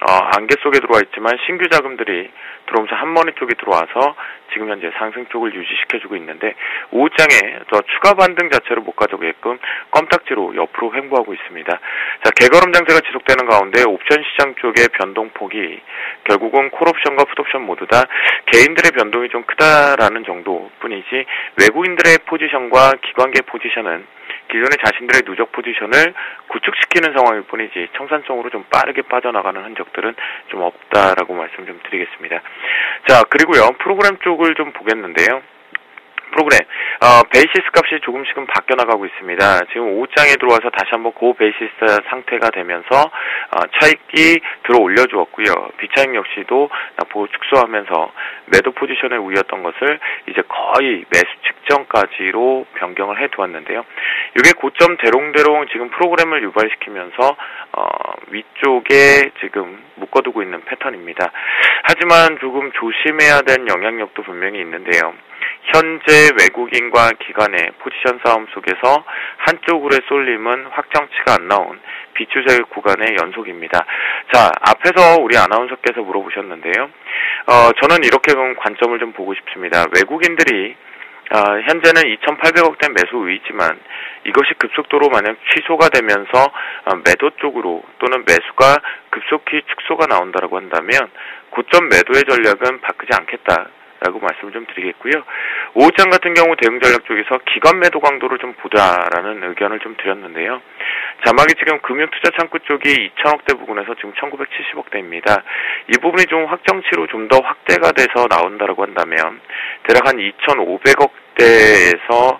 Speaker 5: 안개 속에 들어와 있지만 신규 자금들이 들어오면서 한머니 쪽에 들어와서 지금 현재 상승 쪽을 유지시켜주고 있는데 오후장에 더 추가 반등 자체를 못 가져오게끔 껌딱지로 옆으로 횡보하고 있습니다. 자, 개걸음 장세가 지속되는 가운데 옵션 시장 쪽의 변동폭이 결국은 콜옵션과 풋옵션 모두 다 개인들의 변동이 좀 크다라는 정도뿐이지 외국인들의 포지션과 기관계 포지션은 기존의 자신들의 누적 포지션을 구축시키는 상황일 뿐이지 청산성으로 좀 빠르게 빠져나가는 흔적들은 좀 없다라고 말씀 좀 드리겠습니다. 자, 그리고요, 프로그램 쪽을 좀 보겠는데요. 프로그램, 베이시스 값이 조금씩은 바뀌어나가고 있습니다. 지금 오후장에 들어와서 다시 한번 고 베이시스 상태가 되면서, 차익이 들어 올려주었고요. 비차익 역시도 보호 축소하면서 매도 포지션에 우위였던 것을 이제 거의 매수 직전까지로 변경을 해 두었는데요. 이게 고점 대롱대롱 지금 프로그램을 유발시키면서, 위쪽에 지금 묶어두고 있는 패턴입니다. 하지만 조금 조심해야 될 영향력도 분명히 있는데요. 현재 외국인과 기관의 포지션 싸움 속에서 한쪽으로의 쏠림은 확정치가 안 나온 비추세 구간의 연속입니다. 자, 앞에서 우리 아나운서께서 물어보셨는데요. 저는 이렇게 관점을 좀 보고 싶습니다. 외국인들이 현재는 2,800억대 매수 우위지만 이것이 급속도로 만약 취소가 되면서 매도 쪽으로 또는 매수가 급속히 축소가 나온다라고 한다면 고점 매도의 전략은 바꾸지 않겠다라고 말씀을 좀 드리겠고요. 오후장 같은 경우 대응 전략 쪽에서 기관 매도 강도를 좀 보자라는 의견을 좀 드렸는데요. 자막이 지금 금융투자 창구 쪽이 2,000억대 부근에서 지금 1,970억대입니다. 이 부분이 좀 확정치로 좀 더 확대가 돼서 나온다라고 한다면 대략 한 2,500억대에서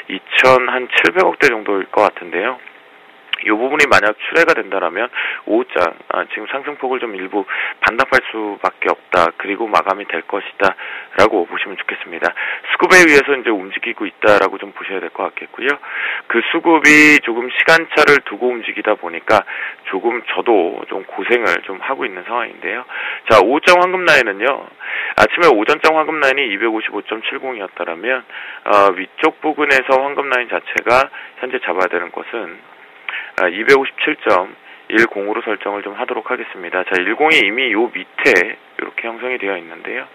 Speaker 5: 2,700억대 정도일 것 같은데요. 이 부분이 만약 출회가 된다라면 오후장 지금 상승폭을 좀 일부 반납할 수밖에 없다. 그리고 마감이 될 것이다. 라고 보시면 좋겠습니다. 수급에 의해서 이제 움직이고 있다라고 좀 보셔야 될 것 같겠고요. 그 수급이 조금 시간차를 두고 움직이다 보니까 조금 저도 좀 고생을 좀 하고 있는 상황인데요. 자, 오후장 황금 라인은요. 아침에 오전장 황금 라인이 255.70이었다라면 위쪽 부근에서 황금 라인 자체가 현재 잡아야 되는 것은 257.10으로 설정을 좀 하도록 하겠습니다. 자, 10이 이미 요 밑에 이렇게 형성이 되어 있는데요.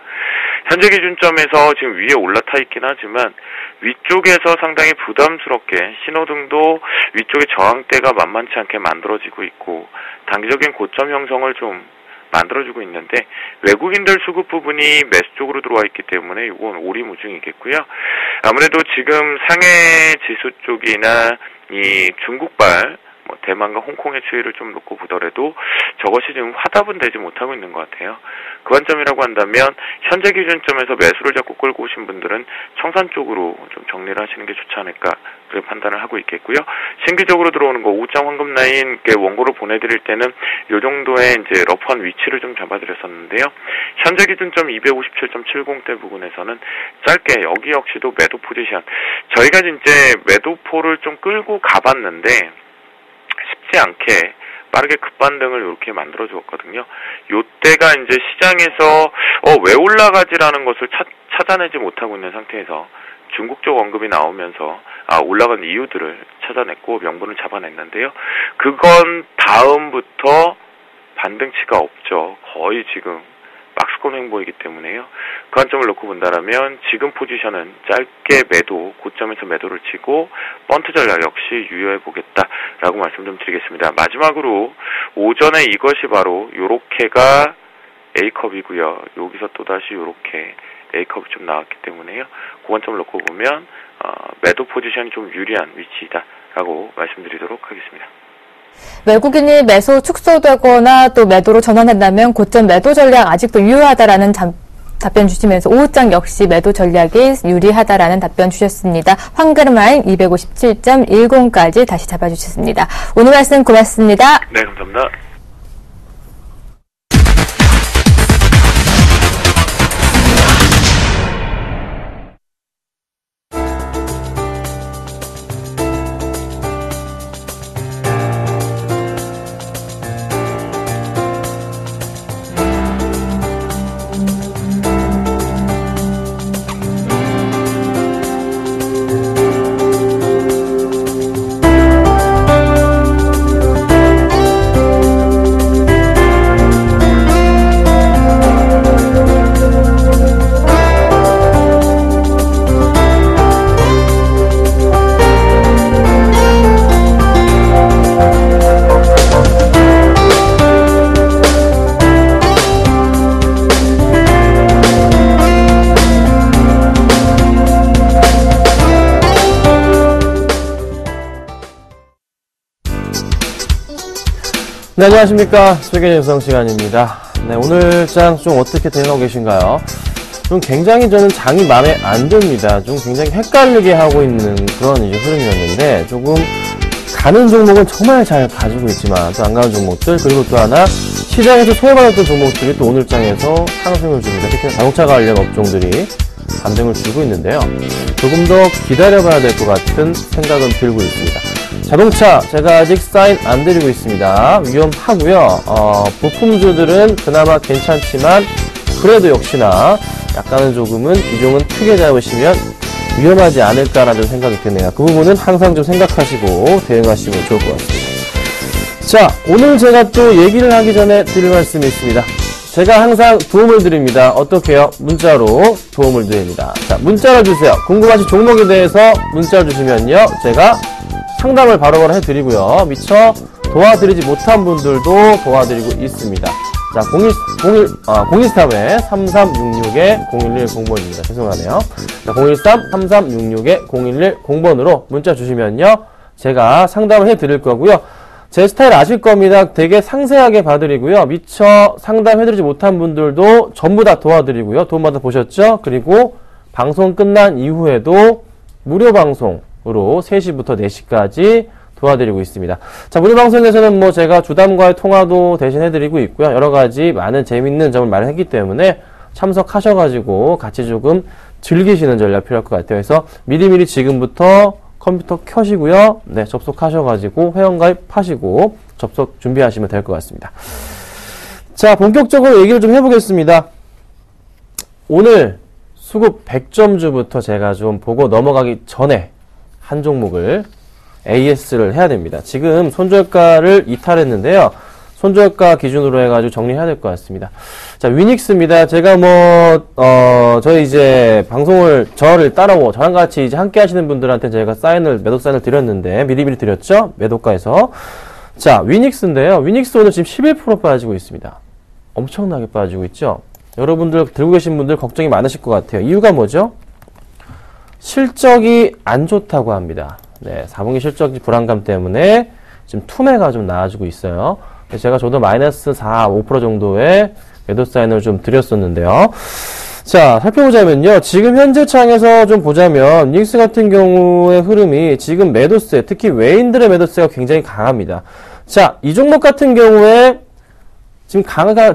Speaker 5: 현재 기준점에서 지금 위에 올라타 있긴 하지만 위쪽에서 상당히 부담스럽게 신호등도 위쪽에 저항대가 만만치 않게 만들어지고 있고 단기적인 고점 형성을 좀 만들어주고 있는데 외국인들 수급 부분이 매수 쪽으로 들어와 있기 때문에 이건 오리무중이겠고요. 아무래도 지금 상해 지수 쪽이나 이 중국발 대만과 홍콩의 추이를 좀 놓고 보더라도 저것이 지금 화답은 되지 못하고 있는 것 같아요. 그 관점이라고 한다면 현재 기준점에서 매수를 자꾸 끌고 오신 분들은 청산 쪽으로 좀 정리를 하시는 게 좋지 않을까 그렇게 판단을 하고 있겠고요. 신규적으로 들어오는 거 오장 황금 라인 원고로 보내드릴 때는 이 정도의 이제 러프한 위치를 좀 잡아드렸었는데요. 현재 기준점 257.70대 부근에서는 짧게 여기 역시도 매도 포지션 저희가 이제 매도포를 좀 끌고 가봤는데 쉽지 않게 빠르게 급반등을 이렇게 만들어 주었거든요. 요때가 이제 시장에서 왜 올라가지라는 것을 찾아내지 못하고 있는 상태에서 중국 쪽 언급이 나오면서 올라간 이유들을 찾아냈고 명분을 잡아냈는데요. 그건 다음부터 반등치가 없죠. 거의 지금 박스권 횡보이기 때문에요. 그 관점을 놓고 본다라면 지금 포지션은 짧게 매도, 고점에서 매도를 치고 번트 전략 역시 유효해 보겠다라고 말씀 좀 드리겠습니다. 마지막으로 오전에 이것이 바로 요렇게가 A컵이고요. 여기서 또다시 요렇게 A컵이 좀 나왔기 때문에요. 그 관점을 놓고 보면 매도 포지션이 좀 유리한 위치이다라고 말씀드리도록 하겠습니다.
Speaker 1: 외국인이 매수 축소되거나 또 매도로 전환한다면 고점 매도 전략 아직도 유효하다라는 답변 주시면서 오후장 역시 매도 전략이 유리하다라는 답변 주셨습니다. 황금라인 257.10까지 다시 잡아주셨습니다. 오늘 말씀 고맙습니다.
Speaker 5: 네, 감사합니다.
Speaker 6: 네, 안녕하십니까. 수익의 전성 시간입니다. 네, 오늘 장 좀 어떻게 대응하고 계신가요? 좀 굉장히 저는 장이 마음에 안 듭니다. 좀 굉장히 헷갈리게 하고 있는 그런 이제 흐름이었는데, 조금 가는 종목은 정말 잘 가지고 있지만, 또 안 가는 종목들, 그리고 또 하나, 시장에서 소외받았던 종목들이 또 오늘 장에서 상승을 줍니다. 특히 자동차 관련 업종들이 반등을 주고 있는데요. 조금 더 기다려봐야 될 것 같은 생각은 들고 있습니다. 자동차 제가 아직 사인 안 드리고 있습니다. 위험하고요. 부품주들은 그나마 괜찮지만 그래도 역시나 약간은 조금은 비중은 크게 잡으시면 위험하지 않을까라는 생각이 드네요. 그 부분은 항상 좀 생각하시고 대응하시면 좋을 것 같습니다. 자, 오늘 제가 또 얘기를 하기 전에 드릴 말씀이 있습니다. 제가 항상 도움을 드립니다. 어떻게요? 문자로 도움을 드립니다. 자, 문자를 주세요. 궁금하신 종목에 대해서 문자를 주시면요, 제가 상담을 바로바로 해드리고요. 미처 도와드리지 못한 분들도 도와드리고 있습니다. 자, 013-3366-0110번입니다. 죄송하네요. 자, 013-3366-0110번으로 문자 주시면요, 제가 상담을 해드릴 거고요. 제 스타일 아실 겁니다. 되게 상세하게 봐드리고요. 미처 상담해드리지 못한 분들도 전부 다 도와드리고요. 도움받아 보셨죠? 그리고 방송 끝난 이후에도 무료 방송으로 3시부터 4시까지 도와드리고 있습니다. 자, 무료 방송에서는 뭐 제가 주담과의 통화도 대신 해드리고 있고요. 여러 가지 많은 재밌는 점을 마련했기 때문에 참석하셔가지고 같이 조금 즐기시는 전략 필요할 것 같아요. 그래서 미리미리 지금부터 컴퓨터 켜시고요. 네, 접속하셔가지고 회원가입 하시고 접속 준비하시면 될 것 같습니다. 자, 본격적으로 얘기를 좀 해보겠습니다. 오늘 수급 100점주부터 제가 좀 보고 넘어가기 전에 한 종목을 AS를 해야 됩니다. 지금 손절가를 이탈했는데요. 손절가 기준으로 해가지고 정리해야 될 것 같습니다. 자, 위닉스입니다. 제가 저희 이제 방송을, 저랑 같이 이제 함께 하시는 분들한테 제가 매도 사인을 드렸는데, 미리미리 드렸죠? 매도가에서. 자, 위닉스인데요. 위닉스 오늘 지금 11% 빠지고 있습니다. 엄청나게 빠지고 있죠? 여러분들, 들고 계신 분들 걱정이 많으실 것 같아요. 이유가 뭐죠? 실적이 안 좋다고 합니다. 네, 4분기 실적 불안감 때문에 지금 투매가 좀 나아지고 있어요. 제가 저도 마이너스 4, 5% 정도의 매도 사인을 좀 드렸었는데요. 자, 살펴보자면요. 지금 현재 창에서 좀 보자면, 닉스 같은 경우의 흐름이 지금 매도세, 특히 외인들의 매도세가 굉장히 강합니다. 자, 이 종목 같은 경우에 지금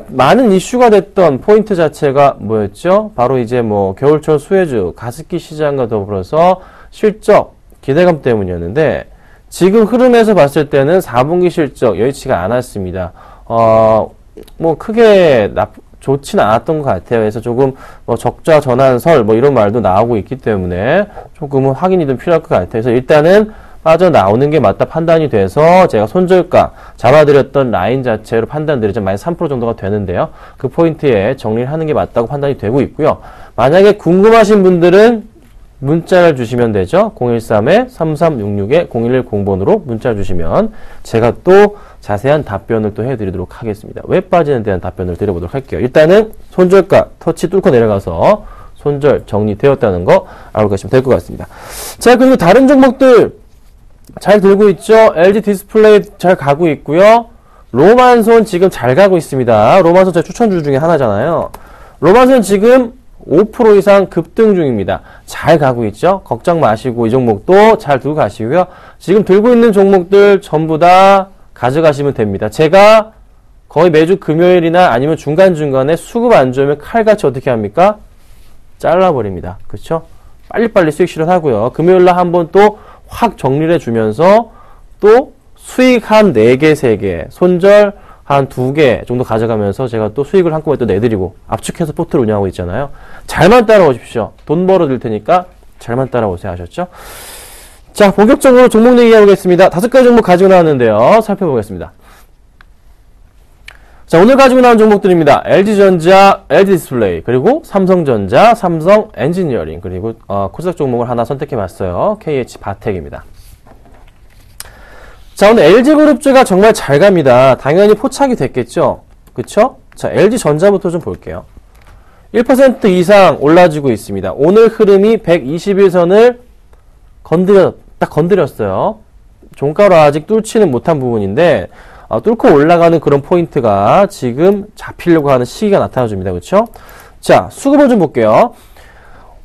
Speaker 6: 많은 이슈가 됐던 포인트 자체가 뭐였죠? 바로 이제 겨울철 수혜주, 가습기 시장과 더불어서 실적, 기대감 때문이었는데, 지금 흐름에서 봤을 때는 4분기 실적 여의치가 않았습니다. 뭐 크게 좋지는 않았던 것 같아요. 그래서 조금 뭐 적자 전환설 뭐 이런 말도 나오고 있기 때문에 조금은 확인이 좀 필요할 것 같아요. 그래서 일단은 빠져나오는 게 맞다 판단이 돼서 제가 손절가 잡아드렸던 라인 자체로 판단드리죠. 마이너스 3% 정도가 되는데요. 그 포인트에 정리를 하는 게 맞다고 판단이 되고 있고요. 만약에 궁금하신 분들은 문자를 주시면 되죠. 013-3366-0110번으로 문자 주시면 제가 또 자세한 답변을 또 해드리도록 하겠습니다. 왜 빠지는 데한 답변을 드려보도록 할게요. 일단은 손절가 터치 뚫고 내려가서 손절 정리되었다는 거 알고 가시면 될 것 같습니다. 자, 그리고 다른 종목들 잘 들고 있죠. LG 디스플레이 잘 가고 있고요. 로만손 지금 잘 가고 있습니다. 로만손 제 추천주 중에 하나잖아요. 로만손 지금 5% 이상 급등 중입니다. 잘 가고 있죠. 걱정 마시고 이 종목도 잘 두고 가시고요. 지금 들고 있는 종목들 전부 다 가져가시면 됩니다. 제가 거의 매주 금요일이나 아니면 중간중간에 수급 안 좋으면 칼같이 어떻게 합니까? 잘라버립니다. 그렇죠? 빨리빨리 수익 실현하고요. 금요일날 한번 또 확 정리를 해주면서 또 수익 한 4개, 3개, 손절 한 2개 정도 가져가면서 제가 또 수익을 한꺼번에 또 내드리고 압축해서 포트를 운영하고 있잖아요. 잘만 따라오십시오. 돈 벌어드릴 테니까 잘만 따라오세요. 아셨죠? 자, 본격적으로 종목 얘기해보겠습니다. 5가지 종목 가지고 나왔는데요. 살펴보겠습니다. 자, 오늘 가지고 나온 종목들입니다. LG전자, LG디스플레이, 그리고 삼성전자, 삼성엔지니어링, 그리고 코스닥 종목을 하나 선택해봤어요. KH바텍입니다. 자, 오늘 LG그룹주가 정말 잘 갑니다. 당연히 포착이 됐겠죠? 그쵸? 자, LG전자부터 좀 볼게요. 1% 이상 올라지고 있습니다. 오늘 흐름이 121선을 딱 건드렸어요. 종가로 아직 뚫지는 못한 부분인데, 뚫고 올라가는 그런 포인트가 지금 잡히려고 하는 시기가 나타나줍니다. 그렇죠? 자, 수급을 좀 볼게요.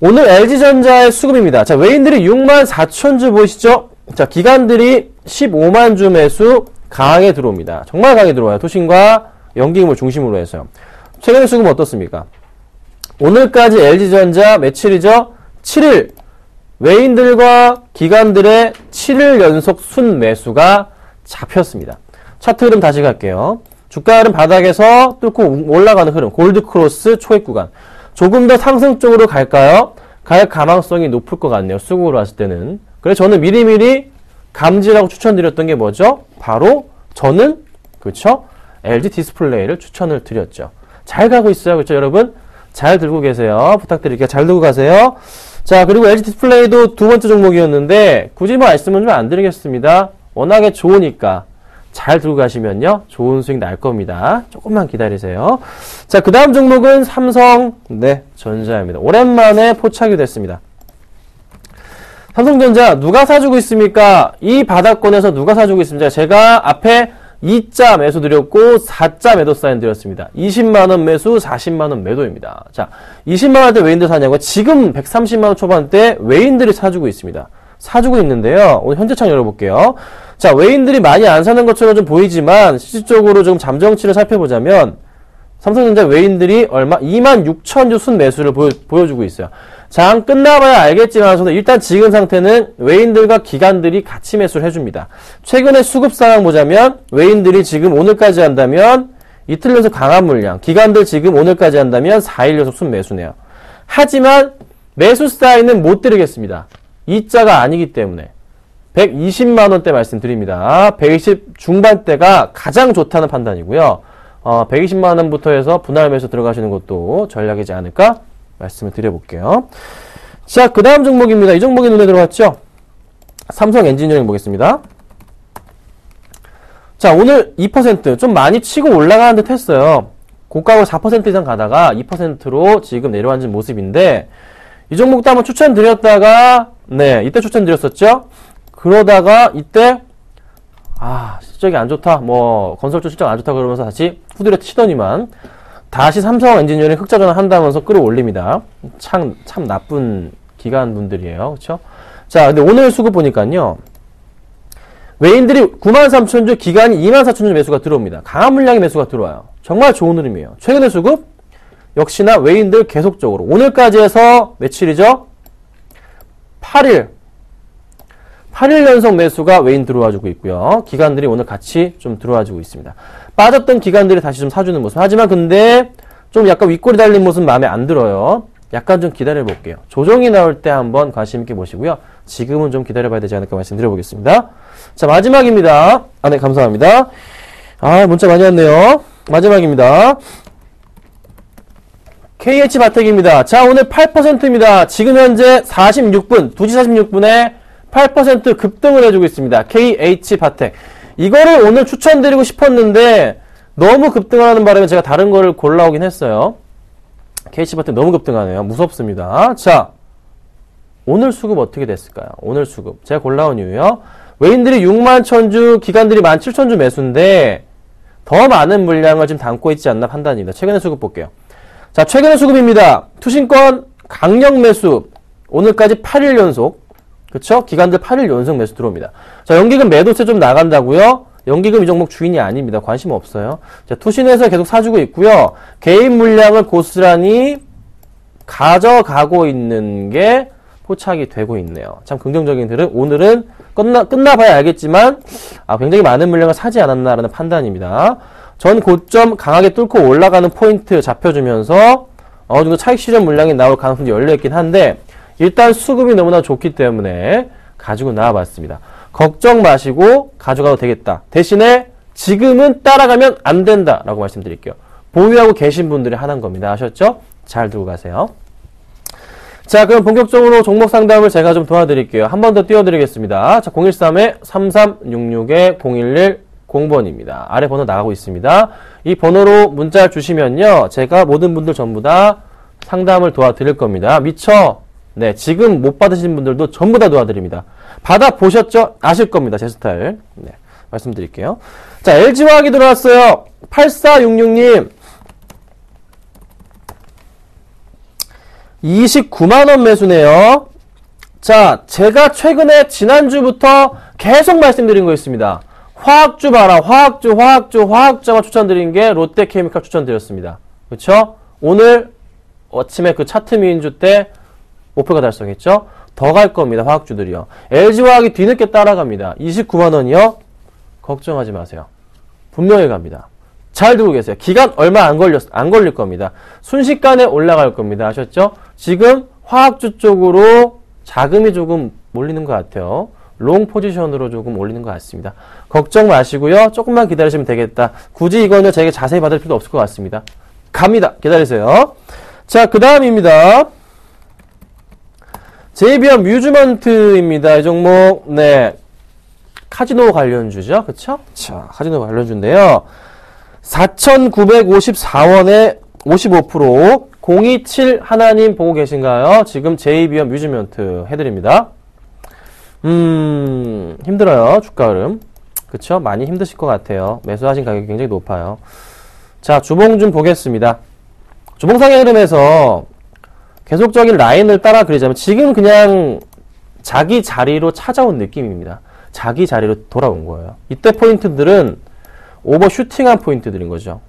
Speaker 6: 오늘 LG전자의 수급입니다. 자, 외인들이 64,000주 보이시죠? 자, 기관들이 15만 주 매수 강하게 들어옵니다. 정말 강하게 들어와요. 투신과 연기금을 중심으로 해서요. 최근의 수급은 어떻습니까? 오늘까지 LG전자 며칠이죠? 7일. 외인들과 기관들의 7일 연속 순매수가 잡혔습니다. 차트 흐름 다시 갈게요. 주가 흐름 바닥에서 뚫고 올라가는 흐름, 골드크로스 초입 구간. 조금 더 상승 쪽으로 갈까요? 갈 가망성이 높을 것 같네요. 수급으로 봤을 때는. 그래서 저는 미리미리 감지라고 추천드렸던 게 뭐죠? 바로 저는 그렇죠? LG 디스플레이를 추천을 드렸죠. 잘 가고 있어요. 그렇죠, 여러분? 잘 들고 계세요. 부탁드릴게요. 잘 들고 가세요. 자, 그리고 LG 디스플레이도 두 번째 종목이었는데 굳이 뭐 말씀은 좀 안 드리겠습니다. 워낙에 좋으니까 잘 들고 가시면요. 좋은 수익 날 겁니다. 조금만 기다리세요. 자, 그 다음 종목은 삼성전자입니다. 오랜만에 포착이 됐습니다. 삼성전자 누가 사주고 있습니까? 이 바닥권에서 누가 사주고 있습니까? 제가 앞에 2자 매수 드렸고 4자 매도 사인 드렸습니다. 20만원 매수, 40만원 매도입니다. 자, 20만원대 외인들 사냐고? 지금 130만원 초반대 외인들이 사주고 있습니다. 사주고 있는데요. 오늘 현재창 열어볼게요. 자, 외인들이 많이 안 사는 것처럼 좀 보이지만 실질적으로 좀 잠정치를 살펴보자면 삼성전자 외인들이 얼마? 26,000주 순매수를 보여주고 있어요. 장 끝나봐야 알겠지만 저는 일단 지금 상태는 외인들과 기관들이 같이 매수를 해줍니다. 최근에 수급 상황 보자면 외인들이 지금 오늘까지 한다면 이틀 연속 강한 물량, 기관들 지금 오늘까지 한다면 4일 연속 순매수네요. 하지만 매수 사인은 못 드리겠습니다. 이자가 아니기 때문에 120만원대 말씀드립니다. 120 중반대가 가장 좋다는 판단이고요. 120만원부터 해서 분할 매수 들어가시는 것도 전략이지 않을까 말씀을 드려볼게요. 자, 그 다음 종목입니다. 이 종목이 눈에 들어왔죠? 삼성 엔지니어링 보겠습니다. 자, 오늘 2% 좀 많이 치고 올라가는 듯 했어요. 고가로 4% 이상 가다가 2%로 지금 내려앉은 모습인데 이 종목도 한번 추천드렸다가 이때 추천드렸었죠? 그러다가 이때 실적이 안 좋다, 건설주 실적 안 좋다 그러면서 다시 후드려 치더니만 다시 삼성 엔지니어링 흑자전환 한다면서 끌어올립니다. 참 나쁜 기관분들이에요. 그쵸? 자, 근데 오늘 수급 보니까요. 외인들이 93,000주, 기관이 24,000주 매수가 들어옵니다. 강한 물량의 매수가 들어와요. 정말 좋은 흐름이에요. 최근의 수급, 역시나 외인들 계속적으로. 오늘까지 해서 며칠이죠? 8일 8일 연속 매수가 외인 들어와주고 있고요. 기관들이 오늘 같이 좀 들어와주고 있습니다. 빠졌던 기관들이 다시 좀 사주는 모습. 하지만 근데 좀 약간 윗골이 달린 모습 마음에 안 들어요. 약간 좀 기다려 볼게요. 조정이 나올 때 한번 관심 있게 보시고요. 지금은 좀 기다려 봐야 되지 않을까 말씀드려 보겠습니다. 자, 마지막입니다. 아, 네, 감사합니다. 아, 문자 많이 왔네요. 마지막입니다. KH바텍입니다. 자, 오늘 8%입니다. 지금 현재 46분, 2시 46분에 8% 급등을 해주고 있습니다. KH바텍. 이거를 오늘 추천드리고 싶었는데 너무 급등하는 바람에 제가 다른 거를 골라오긴 했어요. KH바텍 너무 급등하네요. 무섭습니다. 자, 오늘 수급 어떻게 됐을까요? 오늘 수급. 제가 골라온 이유요. 외인들이 6만 천주, 기관들이 17,000주 매수인데 더 많은 물량을 지금 담고 있지 않나 판단입니다. 최근의 수급 볼게요. 자, 최근의 수급입니다. 투신권 강력 매수. 오늘까지 8일 연속. 그쵸? 기관들 8일 연속 매수 들어옵니다. 자, 연기금 매도세 좀 나간다고요? 연기금 이 종목 주인이 아닙니다. 관심 없어요. 자, 투신해서 계속 사주고 있고요. 개인 물량을 고스란히 가져가고 있는 게 포착이 되고 있네요. 참 긍정적인 들은 오늘은 끝나봐야 알겠지만 굉장히 많은 물량을 사지 않았나라는 판단입니다. 전 고점 강하게 뚫고 올라가는 포인트 잡혀주면서 어느 정도 차익 실현 물량이 나올 가능성이 열려있긴 한데 일단 수급이 너무나 좋기 때문에 가지고 나와봤습니다. 걱정 마시고 가져가도 되겠다. 대신에 지금은 따라가면 안 된다라고 말씀드릴게요. 보유하고 계신 분들이 하는 겁니다. 아셨죠? 잘 들고 가세요. 자, 그럼 본격적으로 종목 상담을 제가 좀 도와드릴게요. 한 번 더 띄워드리겠습니다. 자, 013-3366-0110번입니다. 아래 번호 나가고 있습니다. 이 번호로 문자 주시면요. 제가 모든 분들 전부 다 상담을 도와드릴 겁니다. 미처, 네, 지금 못 받으신 분들도 전부 다 도와드립니다. 받아보셨죠? 아실 겁니다. 제 스타일. 네, 말씀드릴게요. 자, LG화학이 들어왔어요. 8466님. 29만원 매수네요. 자, 제가 최근에 지난주부터 계속 말씀드린 거 있습니다. 화학주 봐라. 화학주만 추천드린 게 롯데케미칼 추천드렸습니다. 그쵸? 오늘 아침에 그 차트 미인주 때 목표가 달성했죠? 더 갈 겁니다. 화학주들이요. LG화학이 뒤늦게 따라갑니다. 29만원이요? 걱정하지 마세요. 분명히 갑니다. 잘 들고 계세요. 기간 얼마 안 걸릴 겁니다. 순식간에 올라갈 겁니다. 아셨죠? 지금 화학주 쪽으로 자금이 조금 몰리는 것 같아요. 롱 포지션으로 조금 올리는 것 같습니다. 걱정 마시고요. 조금만 기다리시면 되겠다. 굳이 이거는 저에게 자세히 받을 필요도 없을 것 같습니다. 갑니다. 기다리세요. 자, 그 다음입니다. JBM 뮤즈먼트입니다. 이 종목, 네. 카지노 관련주죠. 그쵸? 자, 카지노 관련주인데요. 4,954원에 55%, 027 하나님 보고 계신가요? 지금 JBM 뮤즈먼트 해드립니다. 힘들어요. 주가 흐름. 그쵸? 많이 힘드실 것 같아요. 매수하신 가격이 굉장히 높아요. 자, 주봉 좀 보겠습니다. 주봉상의 흐름에서 계속적인 라인을 따라 그리자면 지금 그냥 자기 자리로 찾아온 느낌입니다. 자기 자리로 돌아온 거예요. 이때 포인트들은 오버슈팅한 포인트들인 거죠.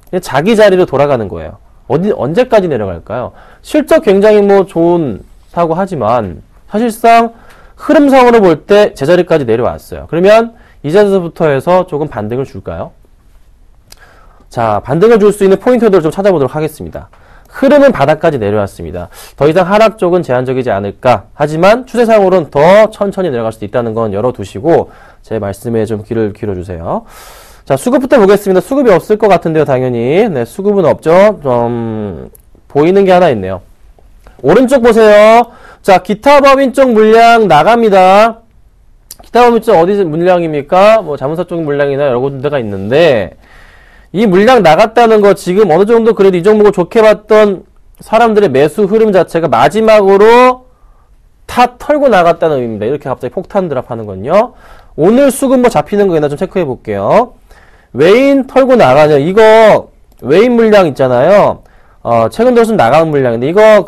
Speaker 6: 그냥 자기 자리로 돌아가는 거예요. 언제까지 내려갈까요? 실적 굉장히 좋다고 하지만 사실상 흐름상으로 볼 때 제자리까지 내려왔어요. 그러면 이 자리에서부터 해서 조금 반등을 줄까요? 자, 반등을 줄 수 있는 포인트들을 좀 찾아보도록 하겠습니다. 흐름은 바닥까지 내려왔습니다. 더 이상 하락 쪽은 제한적이지 않을까. 하지만 추세상으로는 더 천천히 내려갈 수도 있다는 건 열어두시고 제 말씀에 좀 귀를 기울여주세요. 자, 수급부터 보겠습니다. 수급이 없을 것 같은데요, 당연히. 네, 수급은 없죠. 좀 보이는 게 하나 있네요. 오른쪽 보세요. 자, 기타 법인 쪽 물량 나갑니다. 기타 법인 쪽 어디 물량입니까? 자문사 쪽 물량이나 여러 군데가 있는데 이 물량 나갔다는 거 지금 어느 정도 그래도 이 종목을 좋게 봤던 사람들의 매수 흐름 자체가 마지막으로 다 털고 나갔다는 의미입니다. 이렇게 갑자기 폭탄 드랍하는 건요. 오늘 수급 잡히는 거 있나 좀 체크해 볼게요. 외인 털고 나가냐. 이거 외인 물량 있잖아요. 최근 들어서 나가는 물량인데 이거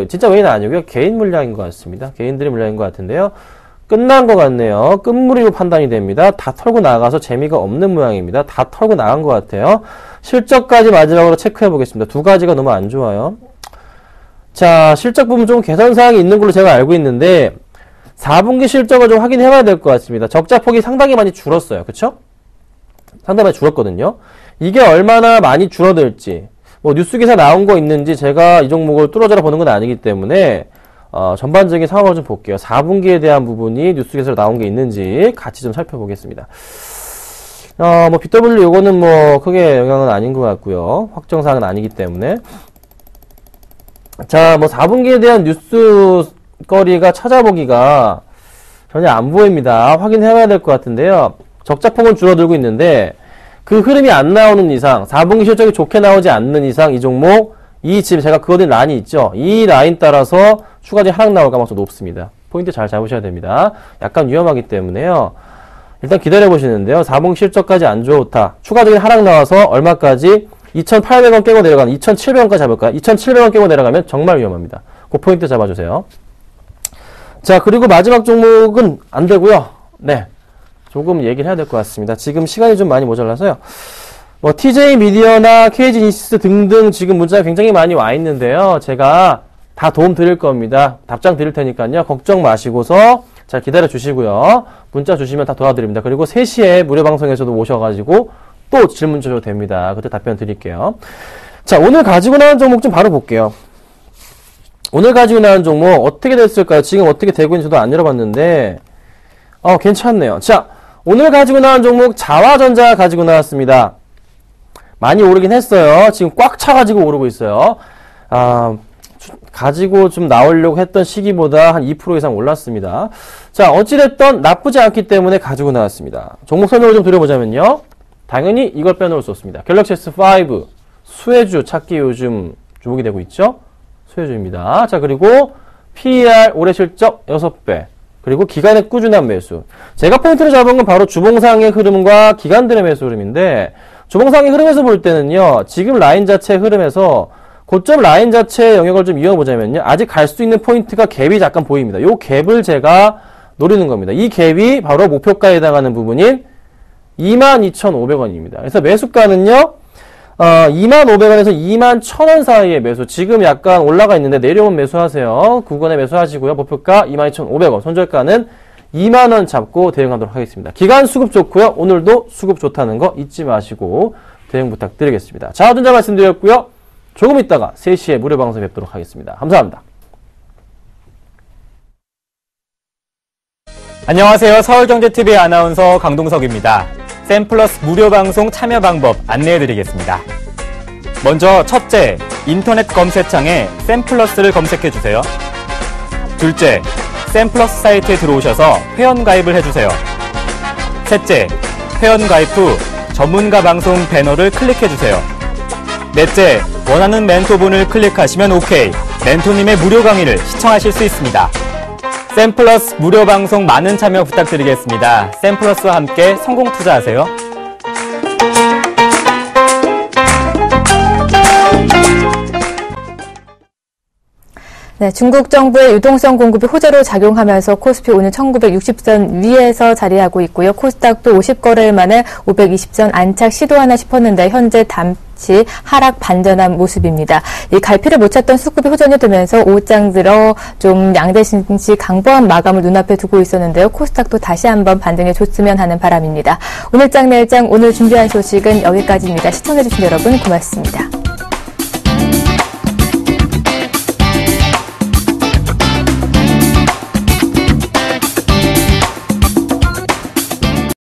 Speaker 6: 진짜 외인 아니고요. 개인 물량인 것 같습니다. 개인들의 물량인 것 같은데요. 끝난 것 같네요. 끝물이로 판단이 됩니다. 다 털고 나가서 재미가 없는 모양입니다. 다 털고 나간 것 같아요. 실적까지 마지막으로 체크해 보겠습니다. 두 가지가 너무 안 좋아요. 자, 실적 부분 좀 개선사항이 있는 걸로 제가 알고 있는데 4분기 실적을 좀 확인해 봐야 될 것 같습니다. 적자폭이 상당히 많이 줄었어요. 그쵸? 상당히 많이 줄었거든요. 이게 얼마나 많이 줄어들지, 뭐 뉴스 기사 나온 거 있는지 제가 이 종목을 뚫어져라 보는 건 아니기 때문에 전반적인 상황을 좀 볼게요. 4분기에 대한 부분이 뉴스 기사로 나온 게 있는지 같이 좀 살펴보겠습니다. 뭐 BW 요거는 뭐 크게 영향은 아닌 것 같고요. 확정사항은 아니기 때문에. 자, 뭐 4분기에 대한 뉴스 거리가 찾아보기가 전혀 안 보입니다. 확인해봐야 될 것 같은데요. 적자폭은 줄어들고 있는데 그 흐름이 안 나오는 이상, 4분기 실적이 좋게 나오지 않는 이상 이 종목, 이 지금 제가 그어둔 라인이 있죠. 이 라인 따라서 추가적인 하락 나올 가능성이 높습니다. 포인트 잘 잡으셔야 됩니다. 약간 위험하기 때문에요. 일단 기다려보시는데요. 4분기 실적까지 안 좋다. 추가적인 하락 나와서 얼마까지? 2,800원 깨고 내려가는 2,700원까지 잡을까요? 2,700원 깨고 내려가면 정말 위험합니다. 그 포인트 잡아주세요. 자, 그리고 마지막 종목은 안 되고요. 네. 조금 얘기를 해야 될 것 같습니다. 지금 시간이 좀 많이 모자라서요. 뭐, TJ 미디어나 KG 이니시스 등등 지금 문자가 굉장히 많이 와 있는데요. 제가 다 도움 드릴 겁니다. 답장 드릴 테니까요. 걱정 마시고서 잘 기다려 주시고요. 문자 주시면 다 도와드립니다. 그리고 3시에 무료 방송에서도 오셔가지고 또 질문 주셔도 됩니다. 그때 답변 드릴게요. 자, 오늘 가지고 나온 종목 좀 바로 볼게요. 오늘 가지고 나온 종목 어떻게 됐을까요? 지금 어떻게 되고 있는지 저도 안 열어봤는데 괜찮네요. 자, 오늘 가지고 나온 종목 자화전자 가지고 나왔습니다. 많이 오르긴 했어요. 지금 꽉 차가지고 오르고 있어요. 가지고 좀 나오려고 했던 시기보다 한 2% 이상 올랐습니다. 자, 어찌됐든 나쁘지 않기 때문에 가지고 나왔습니다. 종목 설명을 좀 드려보자면요. 당연히 이걸 빼놓을 수 없습니다. 갤럭시 S5 수혜주 찾기 요즘 주목이 되고 있죠. 수혜주입니다. 자, 그리고 PER 올해 실적 6배. 그리고 기간의 꾸준한 매수. 제가 포인트를 잡은 건 바로 주봉상의 흐름과 기간들의 매수 흐름인데, 주봉상의 흐름에서 볼 때는요, 지금 라인 자체 흐름에서 고점 라인 자체의 영역을 좀 이어보자면요, 아직 갈 수 있는 포인트가 갭이 잠깐 보입니다. 요 갭을 제가 노리는 겁니다. 이 갭이 바로 목표가에 해당하는 부분인 22,500원입니다. 그래서 매수가는요, 25,500원에서 21,000원 사이의 매수. 지금 약간 올라가 있는데 내려오면 매수하세요. 구간에 매수하시고요. 목표가 22,500원. 손절가는 2만원 잡고 대응하도록 하겠습니다. 기간 수급 좋고요. 오늘도 수급 좋다는 거 잊지 마시고 대응 부탁드리겠습니다. 자화전자 말씀드렸고요. 조금 있다가 3시에 무료 방송 뵙도록 하겠습니다. 감사합니다.
Speaker 7: 안녕하세요. 서울경제TV 아나운서 강동석입니다. 샘플러스 무료 방송 참여 방법 안내해드리겠습니다. 먼저 첫째, 인터넷 검색창에 샘플러스를 검색해주세요. 둘째, 샘플러스 사이트에 들어오셔서 회원가입을 해주세요. 셋째, 회원가입 후 전문가 방송 배너를 클릭해주세요. 넷째, 원하는 멘토분을 클릭하시면 OK. 멘토님의 무료 강의를 시청하실 수 있습니다. 샘플러스 무료 방송 많은 참여 부탁드리겠습니다. 샘플러스와 함께 성공 투자하세요.
Speaker 1: 네, 중국 정부의 유동성 공급이 호재로 작용하면서 코스피 오늘 1960선 위에서 자리하고 있고요. 코스닥도 50거래일 만에 520선 안착 시도하나 싶었는데 현재 잠시 하락 반전한 모습입니다. 이 갈피를 못 찼던 수급이 호전이 되면서 오후장 들어 좀 양대 증시 강보한 마감을 눈앞에 두고 있었는데요. 코스닥도 다시 한번 반등해 줬으면 하는 바람입니다. 오늘장 내일장 오늘 준비한 소식은 여기까지입니다. 시청해주신 여러분 고맙습니다.